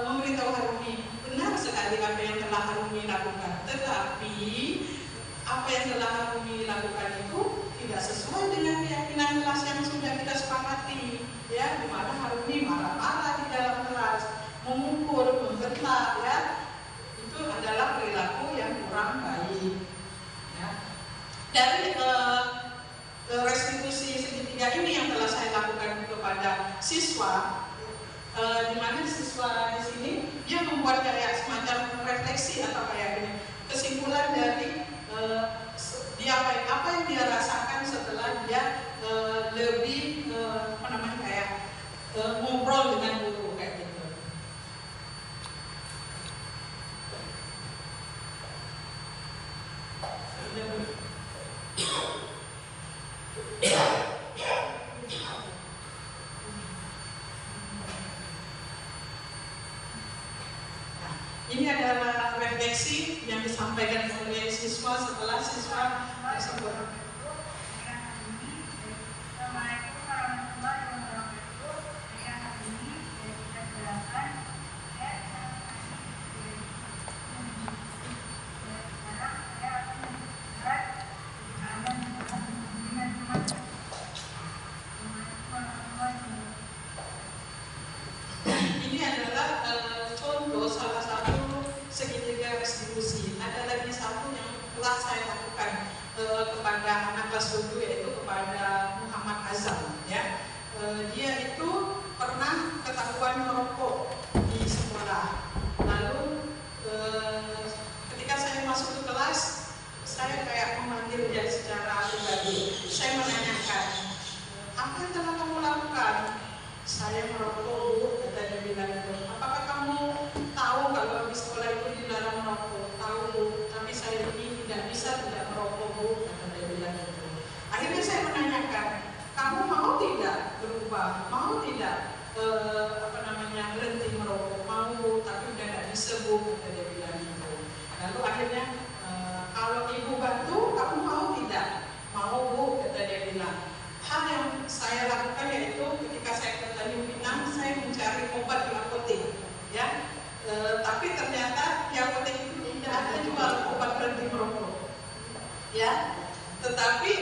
memberitahu Harumi, benar sekali apa yang telah Harumi lakukan. Tetapi apa yang telah Harumi lakukan itu tidak sesuai dengan keyakinan kelas yang sudah kita sepakati. Ya, di mana Harumi marah-marah di dalam kelas, memukul, membentak, ya, itu adalah perilaku yang kurang baik. Ya. Dari restitusi segitiga ini yang telah saya lakukan kepada siswa, di mana siswa di sini dia membuat kayak semacam refleksi atau kayak ini, kesimpulan dari dia apa yang dia rasakan setelah dia lebih kayak ngobrol dengan guru kayak gitu. Ini adalah refleksi yang disampaikan oleh siswa setelah siswa tersebut. Ini adalah contoh salah satu segitiga restitusi. Ada lagi satu yang telah saya lakukan kepada anak kelas 7, yaitu kepada Muhammad Azam. Ya, dia itu pernah ketahuan merokok di sekolah. Lalu ketika saya masuk ke kelas, saya kayak memanggil dia secara pribadi. Saya menanyakan, apa yang telah kamu lakukan? Saya merokok Bu, kata dia bilang itu. Apakah kamu tahu kalau di sekolah itu dilarang merokok? Tahu Bu, tapi saya ini tidak bisa tidak merokok Bu, kata dia bilang itu. Akhirnya saya menanyakan, kamu mau tidak berubah? Mau tidak berhenti merokok? Mau Bu, tapi udah tidak bisa Bu, kata dia bilang itu. Lalu akhirnya kalau ibu bantu, kamu mau tidak? Mau Bu, kata dia bilang. Hal yang saya lakukan yaitu ketika saya ke Tanjung Pinang, saya mencari obat di apotek, ya. Tapi ternyata di apotek itu tidak ada jual obat berhenti merokok, ya. Tetapi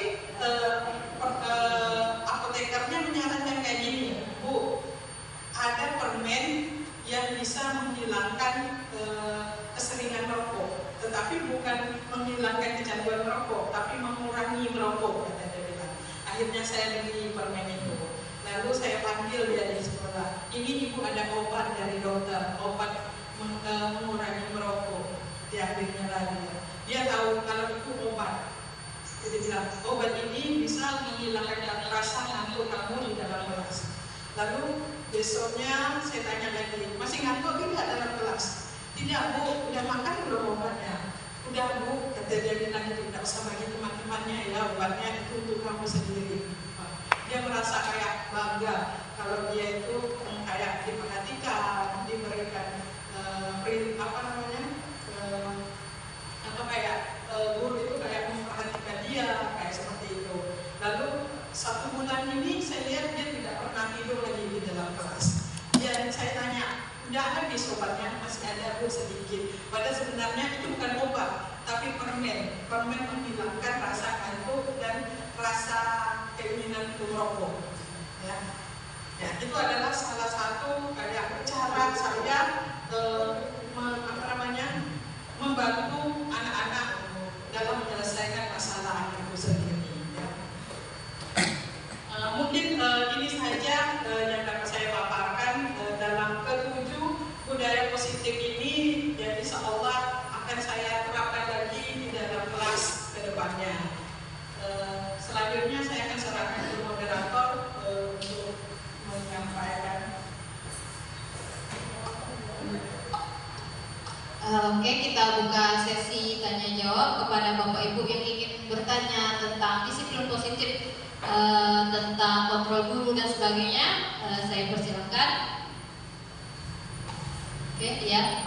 apotekernya menyarankan kayak gini, Bu, ada permen yang bisa menghilangkan keseringan merokok, tetapi bukan menghilangkan kecanduan merokok, tapi mengurangi merokok, kata dia bilang. Akhirnya saya beli permen itu. Lalu saya panggil dia di sekolah. Ini ibu ada obat dari dokter, obat mengurangi merokok. Dia akhirnya lari. Dia tahu kalau itu obat. Jadi bilang, obat ini bisa menghilangkan rasa ngantuk kamu di dalam kelas. Lalu besoknya saya tanya lagi, masih ngantuk tidak dalam kelas? Tidak Bu, udah makan belum obatnya? Udah Bu, kata dia bilang itu, tidak usah bagi teman-temannya ya, obatnya itu untuk kamu sendiri. Dia merasa kayak bangga kalau dia itu kayak diperhatikan, diberikan guru itu kayak memperhatikan dia, kayak seperti itu. Lalu 1 bulan ini saya lihat dia tidak pernah tidur lagi di dalam kelas. Dan saya tanya, udah habis obatnya? Masih ada Bu sedikit. Padahal sebenarnya itu bukan obat, tapi permen menghilangkan rasa ngantuk dan rasa keinginan untuk merokok. Ya. Ya, itu adalah salah satu kayak cara saya membantu anak-anak dalam menyelesaikan masalah itu sendiri. Ya. Mungkin ini saja yang dapat saya paparkan dalam ketujuh budaya positif ini. Jadi seolah akan saya terapkan lagi di dalam kelas ke depannya. Selanjutnya saya akan serahkan ke moderator untuk menyampaikan. Oke, kita buka sesi tanya jawab kepada Bapak Ibu yang ingin bertanya tentang disiplin positif, tentang kontrol guru dan sebagainya. Saya persilakan. Oke, ya.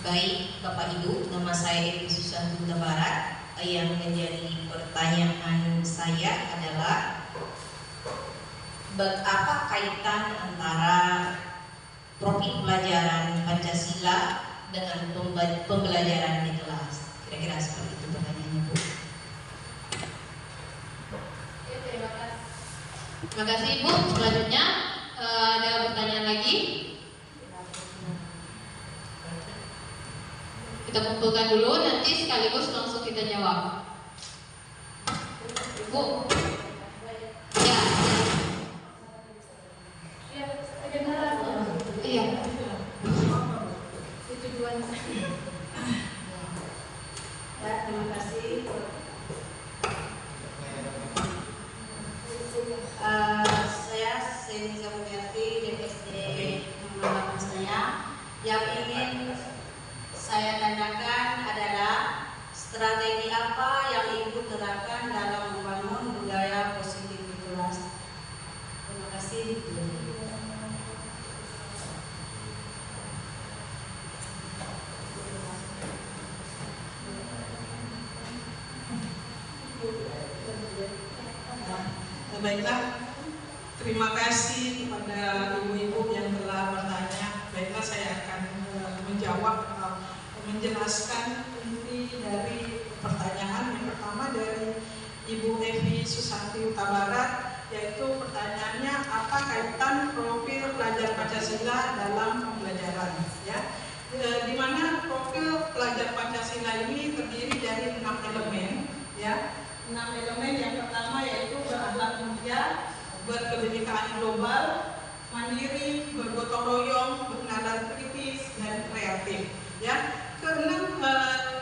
Baik, Bapak Ibu, nama saya Evi Susanti Huta Barat. Yang menjadi pertanyaan saya adalah apa kaitan antara profil pelajaran Pancasila dengan pembelajaran di kelas? Kira-kira seperti itu pertanyaannya, Bu. Ya, terima kasih. Terima kasih, Ibu. Selanjutnya ada pertanyaan lagi. Kita kumpulkan dulu, nanti sekaligus langsung kita jawab. Bu. Ya. Iya. Itu tujuannya. Ya, terima kasih. Saya Seniza Mulyati dari SD nomor 8 saya. Yang ingin saya tanyakan adalah strategi apa yang Ibu terapkan dalam membangun budaya positif di kelas. Terima kasih. Baiklah, terima kasih kepada ibu-ibu yang telah bertanya. Baiklah, saya akan menjawab atau menjelaskan inti dari pertanyaan. Yang pertama dari Ibu Evi Susanti Huta Barat, yaitu pertanyaannya apa kaitan profil pelajar Pancasila dalam pembelajaran, ya. Di mana profil pelajar Pancasila ini terdiri dari 6 elemen, ya. 6 elemen. Yang pertama yaitu berakhlak mulia, berkebinekaan global, mandiri, bergotong royong, bernalar kritis, dan kreatif. Ya, keenam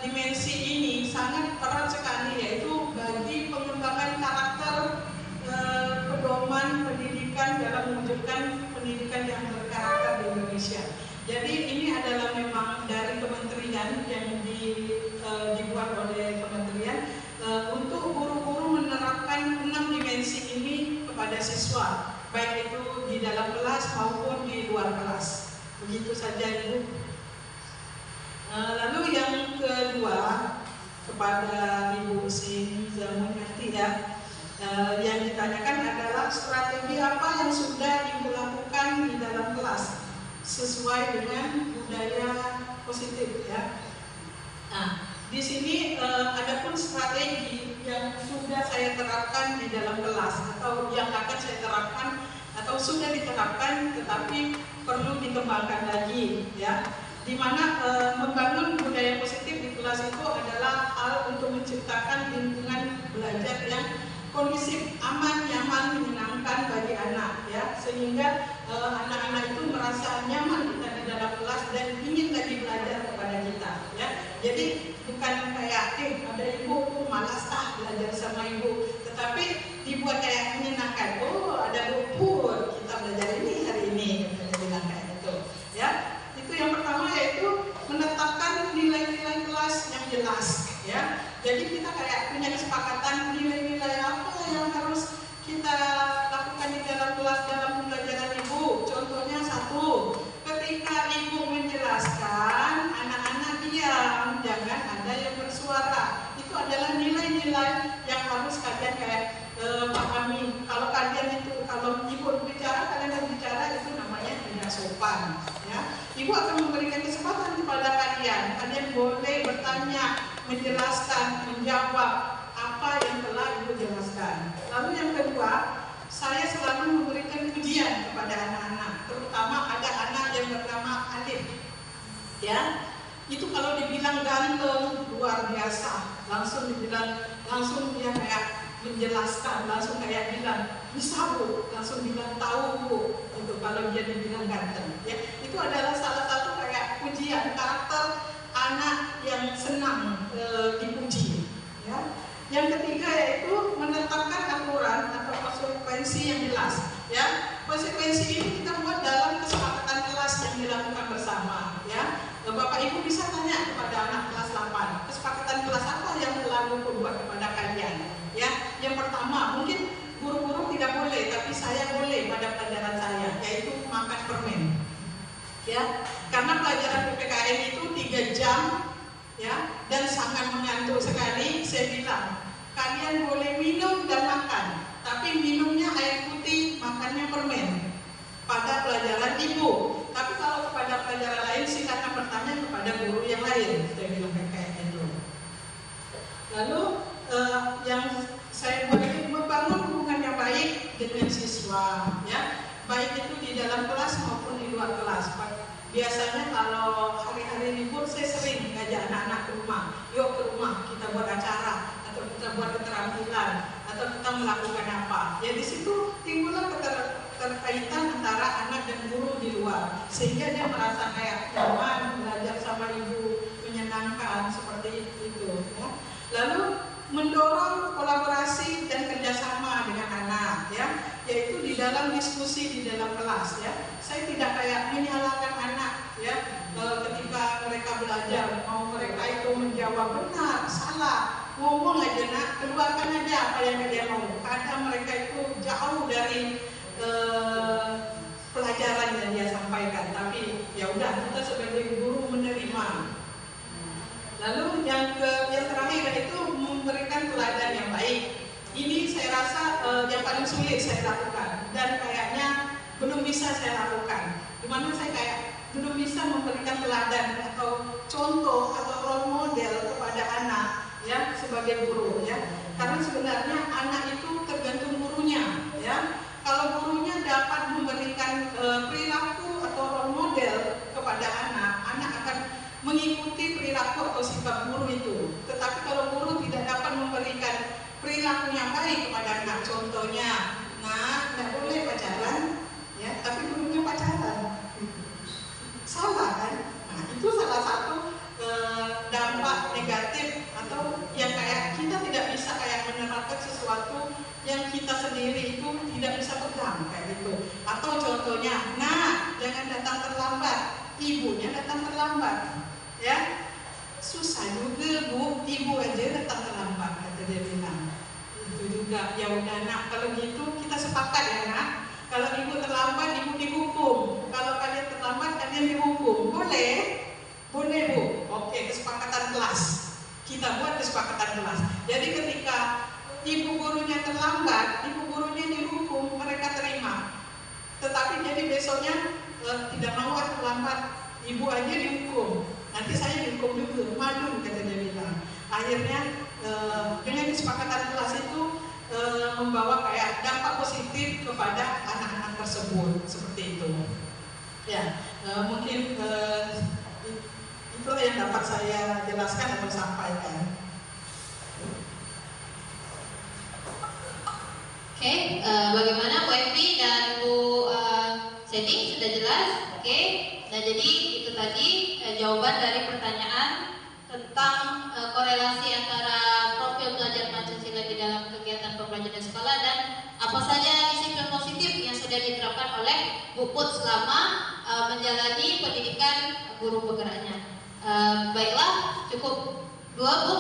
dimensi ini sangat erat sekali, yaitu bagi pengembangan karakter, pedoman pendidikan dalam mewujudkan pendidikan yang berkarakter di Indonesia. Jadi ini adalah memang dari kementerian yang dibuat oleh kementerian untuk guru-guru menerapkan 6 dimensi ini kepada siswa, baik itu di dalam kelas maupun di luar kelas. Begitu saja, Ibu. Lalu yang kedua kepada Ibu Seniza Mulyati, ya, yang ditanyakan adalah strategi apa yang sudah Ibu lakukan di dalam kelas sesuai dengan budaya positif, ya. Nah, di sini ada pun strategi yang sudah saya terapkan di dalam kelas atau yang akan saya terapkan atau sudah diterapkan tetapi perlu dikembangkan lagi, ya. Di mana membangun budaya positif di kelas itu adalah hal untuk menciptakan lingkungan belajar yang kondusif, aman, nyaman, menyenangkan bagi anak, ya, sehingga anak-anak itu merasa nyaman kita di dalam kelas dan ingin lagi belajar kepada kita, ya. Jadi bukan kayak ada ibu tuh malas belajar sama ibu, tetapi dibuat kayak menyenangkan. Oh, ada buku kita belajar ini hari ini, kita bilang kayak gitu, ya. Itu yang pertama, yaitu menetapkan nilai-nilai kelas yang jelas, ya. Jadi kita kayak punya kesepakatan nilai-nilai apa yang harus kita lakukan di dalam kelas dalam pembelajaran ibu. Contohnya satu, ketika ibu menjelaskan, anak-anak diam, jangan ada yang bersuara. Itu adalah nilai-nilai yang harus kalian kayak pahami. Kalau kalian itu, kalau ibu bicara, kalian harus bicara, itu namanya tidak sopan, ya. Ibu akan memberikan kesempatan kepada kalian. Kalian boleh bertanya, menjelaskan, menjawab apa yang telah Ibu jelaskan. Lalu yang kedua, saya selalu memberikan pujian kepada anak-anak, terutama ada anak yang bernama Alif. Ya, itu kalau dibilang ganteng luar biasa, langsung dia kayak menjelaskan, langsung kayak bilang bisa Bu, langsung bilang tahu Bu. Itu kalau dia dibilang ganteng, ya itu adalah salah satu kayak pujian karakter anak yang senang dipuji. Ya. Yang ketiga yaitu menetapkan aturan atau konsekuensi yang jelas. Ya, konsekuensi ini kita buat dalam kesepakatan kelas yang dilakukan bersama. Ya, Bapak Ibu bisa tanya kepada anak kelas 8, kesepakatan kelas apa yang telah Ibu buat kepada kalian? Ya, yang pertama mungkin guru-guru tidak boleh, tapi saya boleh pada pelajaran saya, yaitu makan permen. Ya, karena pelajaran PPKN itu 3 jam, ya, dan sangat mengantuk sekali. Saya bilang, kalian boleh minum dan makan, tapi minumnya air putih, makannya permen pada pelajaran Ibu. Tapi kalau kepada pelajaran lain silakan bertanya kepada guru yang lain. Saya bilang kayak gitu. Lalu yang saya bagi membangun hubungan yang baik dengan siswa, ya, baik itu di dalam kelas maupun di luar kelas. Biasanya kalau hari-hari libur saya sering ngajak anak-anak ke rumah, yuk ke rumah kita buat acara atau kita buat keterampilan atau kita melakukan apa. Ya di situ timbullah keterkaitan antara anak dan guru di luar, sehingga dia merasa kayak nyaman belajar sama ibu, menyenangkan seperti itu. Ya. Lalu mendorong kolaborasi dan kerjasama dengan anak, ya, yaitu di dalam diskusi di dalam kelas. Ya, saya tidak kayak menyalahkan anak, ya, ketika mereka belajar, mau mereka itu menjawab benar, salah, ngomong aja nak, keluarkan aja apa yang dia mau. Kadang mereka itu jauh dari pelajaran yang dia sampaikan, tapi ya udah kita sebagai guru menerima. Lalu yang terakhir itu memberikan teladan yang baik. Ini saya rasa yang paling sulit saya lakukan dan kayaknya belum bisa saya lakukan. Dimana saya kayak belum bisa memberikan teladan atau contoh atau role model kepada anak, ya, sebagai guru, ya. Karena sebenarnya anak itu tergantung gurunya, ya. Kalau gurunya dapat memberikan perilaku atau role model kepada anak, anak akan mengikuti perilaku atau sikap guru itu. Tetapi kalau guru tidak dapat memberikan perilaku yang baik kepada anak, contohnya, nah, tidak boleh pacaran, ya, tapi gurunya pacaran, salah kan? Nah, itu salah satu dampak negatif atau yang kayak kita tidak bisa kayak menerapkan sesuatu yang kita sendiri itu tidak bisa pegang kayak gitu. Atau contohnya, nah, jangan datang terlambat, ibunya datang terlambat. Ya, susah juga Bu, ibu aja datang terlambat, kata dia bilang. Itu juga, ya udah nak, kalau gitu kita sepakat ya nak. Kalau ibu terlambat, ibu dihukum. Kalau kalian terlambat, kalian dihukum. Boleh? Boleh Bu. Oke, kesepakatan kelas. Kita buat kesepakatan kelas. Jadi ketika ibu gurunya terlambat, ibu gurunya dihukum, mereka terima. Tetapi jadi besoknya tidak mau terlambat, ibu aja dihukum. Nanti saya dihukum juga, malu kata dia bilang. Akhirnya dengan kesepakatan kelas itu membawa kayak dampak positif kepada anak-anak tersebut, seperti itu. Ya, mungkin itulah yang dapat saya jelaskan atau sampaikan. Oke, bagaimana Bu Evi dan Bu Sandy sudah jelas? Oke, nah jadi itu tadi jawaban dari pertanyaan tentang korelasi antara profil belajar Pancasila di dalam kegiatan pembelajaran sekolah dan apa saja disiplin positif yang sudah diterapkan oleh Bu Put selama menjalani pendidikan guru penggeraknya. Baiklah, cukup 2 Bu?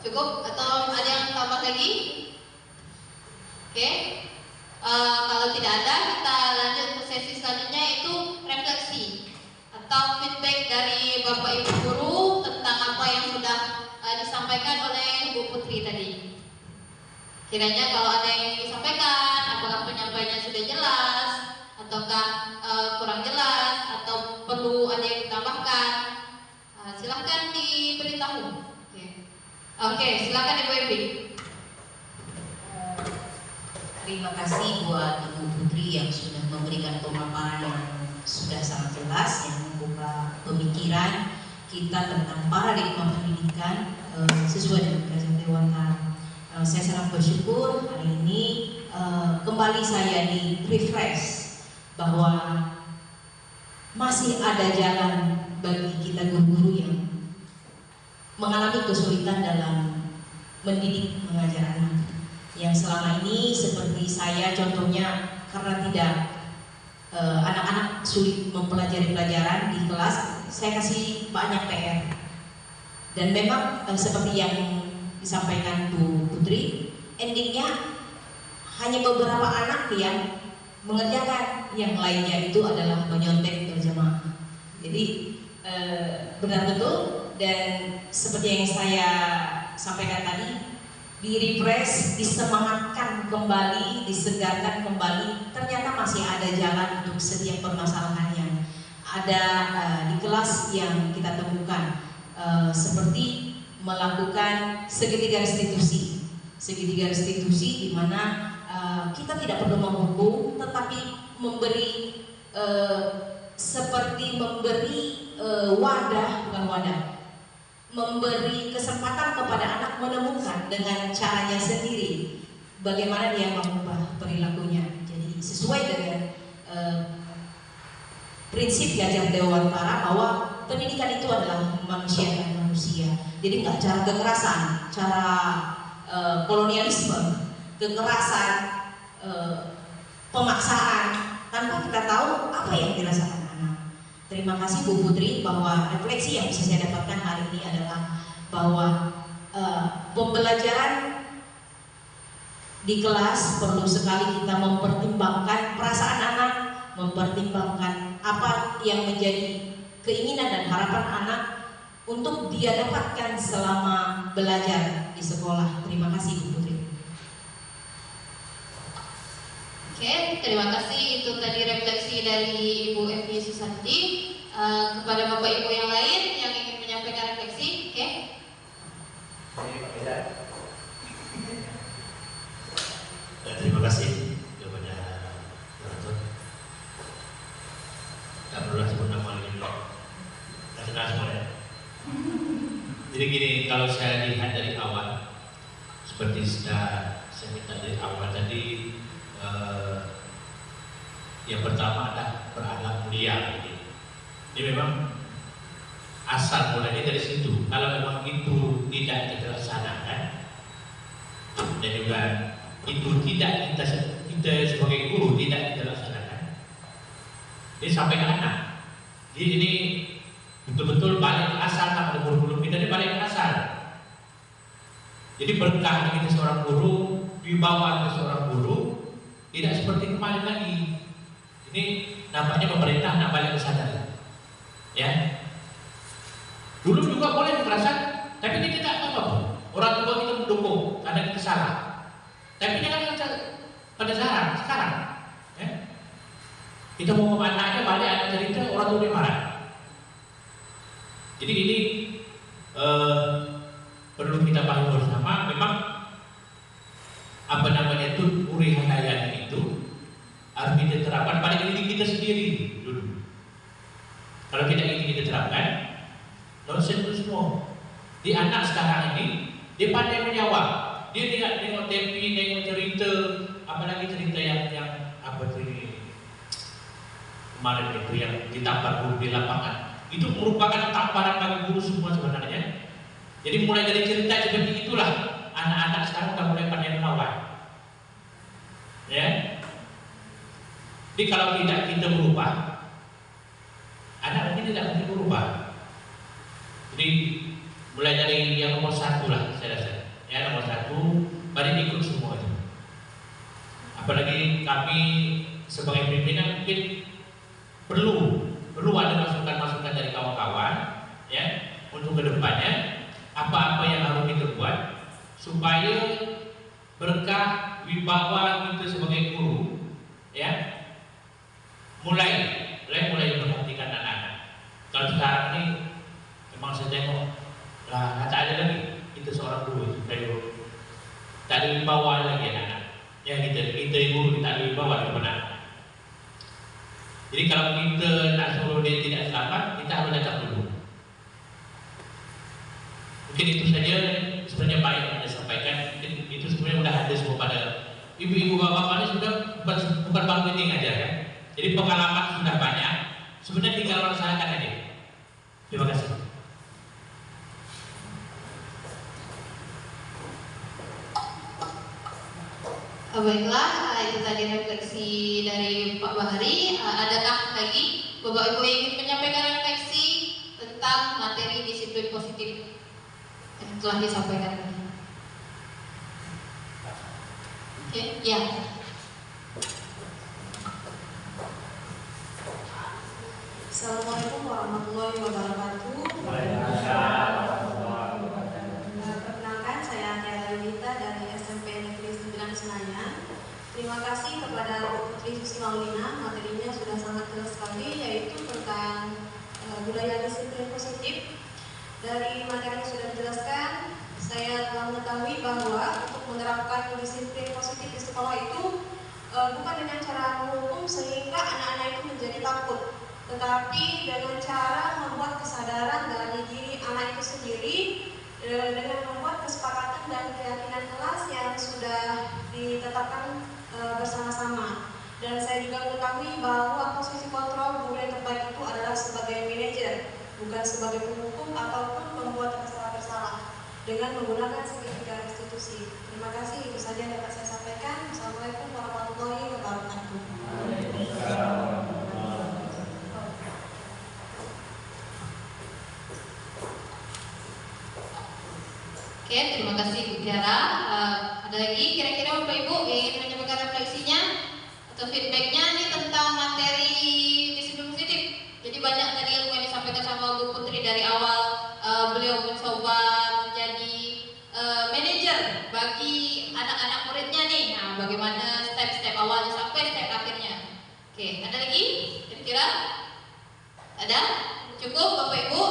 Cukup? Atau ada yang tambah lagi? Oke, kalau tidak ada, kita lanjut ke sesi selanjutnya, yaitu refleksi atau feedback dari Bapak Ibu guru tentang apa yang sudah disampaikan oleh Bu Putri tadi. Kiranya kalau ada yang ingin disampaikan, apakah penyampaiannya sudah jelas, ataukah kurang jelas, atau perlu ada yang ditambahkan, silahkan diberitahu. Oke. Oke, silakan Ibu Evi. Terima kasih buat Ibu Putri yang sudah memberikan pemaparan yang sudah sangat jelas, yang membuka pemikiran kita tentang paradigma pendidikan sesuai dengan Gajah Dewantara. Saya sangat bersyukur hari ini kembali saya di refresh bahwa masih ada jalan bagi kita guru-guru yang mengalami kesulitan dalam mendidik mengajar anak. Yang selama ini seperti saya contohnya, karena tidak anak-anak sulit mempelajari pelajaran di kelas, saya kasih banyak PR. Dan memang seperti yang disampaikan Bu Putri, endingnya hanya beberapa anak yang mengerjakan, yang lainnya itu adalah menyontek berjamaah. Jadi benar betul, dan seperti yang saya sampaikan tadi, di-refresh, disemangatkan kembali, disegarkan kembali. Ternyata masih ada jalan untuk setiap permasalahan yang ada di kelas yang kita temukan, seperti melakukan segitiga restitusi di mana kita tidak perlu menghukum, tetapi memberi seperti memberi memberi kesempatan kepada anak menemukan dengan caranya sendiri bagaimana dia mengubah perilakunya. Jadi sesuai dengan prinsip Gajah Dewantara bahwa pendidikan itu adalah manusia dan manusia. Jadi nggak cara kekerasan, cara kolonialisme, kekerasan, pemaksaan tanpa kita tahu apa yang dirasakan anak. Terima kasih Bu Putri bahwa refleksi yang bisa saya dapatkan hari ini adalah bahwa pembelajaran di kelas perlu sekali kita mempertimbangkan perasaan anak, mempertimbangkan apa yang menjadi keinginan dan harapan anak untuk dia dapatkan selama belajar di sekolah. Terima kasih Bu Putri. Oke, terima kasih. Itu tadi refleksi dari Ibu Evi Susanti. Kepada Bapak Ibu yang lain yang ingin menyampaikan refleksi, oke? Terima kasih kepada Tuhan. Tak perlu sebut nama lagi dulu. Tak kenal semuanya. Jadi gini, kalau saya lihat dari awal, seperti sudah saya minta dari awal tadi, yang pertama adalah berakhlak mulia. Jadi memang asal mulanya dari situ. Kalau memang itu tidak kita laksanakan, dan juga itu tidak kita sebagai guru tidak kita laksanakan, jadi sampai ke anak. Jadi ini betul-betul balik ke asal, sama guru-guru kita ini balik ke asal. Jadi berkah kita seorang guru, dibawa ke seorang guru, tidak seperti kemarin lagi. Ini nampaknya pemerintah nak balik ke sana. Ya, dulu juga boleh kekerasan, tapi kita tidak apa-apa. Orang tua kita mendukung karena kita salah. Tapi jangan pada sekarang, ya. Kita mau ke anaknya balik, anak cerita, orang tua dia marah. Jadi ini perlu kita pahami bersama. Memang apa namanya itu uri hadayana itu harus kita terapkan pada diri kita sendiri dulu. Kalau kita ingin kita terapkan, nonsen itu semua. Di anak sekarang ini, dia pandai menjawab. Dia tidak tengok TV, tengok cerita, apalagi cerita yang apa itu kemarin itu yang ditampar guru di lapangan. Itu merupakan tamparan bagi guru semua sebenarnya. Jadi mulai dari cerita seperti itulah anak-anak sekarang sudah mulai pandai melawan. Ya. Jadi kalau tidak kita berubah, anak mungkin tidak mungkin berubah. Jadi mulai dari yang nomor satu lah saya rasa. Ya, nomor satu, mari ikut semua itu. Apalagi kami sebagai pimpinan mungkin perlu ada masukan-masukan dari kawan-kawan, ya, untuk kedepannya apa-apa yang harus kita buat supaya berkah wibawa kita sebagai guru, ya, mulai memperhatikan anak-anak. Kalau sekarang ini memang saya tengok lah, tak ada lagi kita seorang guru tak ada wibawa lagi anak-anak. Ya kita guru tak ada wibawa kepada anak. Jadi kalau kita nak suruh dia tidak selamat, kita harus datang dulu. Mungkin itu saja sebenarnya baik yang Anda sampaikan. Mungkin itu sebenarnya sudah ada semua pada ibu-ibu bapak-bapak ini sudah bukan baru meeting aja kan. Jadi pengalaman sudah banyak. Sebenarnya tinggal laksanakan aja. Terima kasih. Baiklah, itu tadi refleksi dari Pak Bahari. Adakah lagi Bapak Ibu yang ingin menyampaikan refleksi tentang materi disiplin positif yang telah disampaikan tadi? Oke, ya. Assalamualaikum warahmatullahi wabarakatuh. Perkenalkan, saya Tiara Yunita dari SMP Negeri 9 Senayan. Terima kasih kepada Bu Putri Susi Maulina, materinya sudah sangat jelas sekali, yaitu tentang budaya disiplin positif. Dari materi yang sudah dijelaskan, saya telah mengetahui bahwa untuk menerapkan disiplin positif di sekolah itu bukan dengan cara menghukum sehingga anak-anak itu menjadi takut, tetapi dengan cara membuat kesadaran dari diri anak itu sendiri, dengan membuat kesepakatan dan keyakinan kelas yang sudah ditetapkan bersama-sama. Dan saya juga mengetahui bahwa posisi kontrol guru yang terbaik itu adalah sebagai manajer, bukan sebagai penghukum ataupun pembuat kesalahan bersalah dengan menggunakan segitiga restitusi. Terima kasih, itu saja yang dapat saya sampaikan. Assalamualaikum warahmatullahi wabarakatuh. Oke, terima kasih Bu Tiara. Ada lagi kira-kira Bapak Ibu yang ingin menyampaikan refleksinya atau feedbacknya nih tentang materi disiplin positif? Jadi banyak tadi yang disampaikan sama Bu Putri dari awal, beliau mencoba menjadi manajer bagi anak-anak muridnya nih. Nah, bagaimana step-step awalnya sampai step akhirnya? Oke, ada lagi kira-kira? Ada? Cukup Bapak Ibu?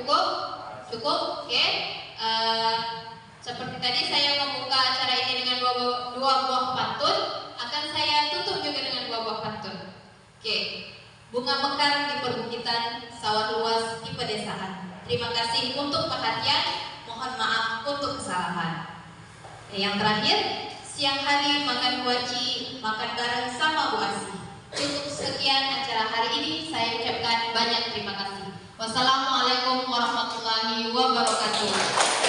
Cukup? Cukup? Oke. Seperti tadi saya membuka acara ini dengan dua buah pantun, akan saya tutup juga dengan dua buah pantun. Oke. Bunga mekar di perbukitan, sawah luas di pedesaan. Terima kasih untuk perhatian, mohon maaf untuk kesalahan. Yang terakhir, siang hari makan kuaci, makan bareng sama Bu Asi. Cukup sekian acara hari ini, saya ucapkan banyak terima kasih. Wassalamualaikum warahmatullahi wabarakatuh.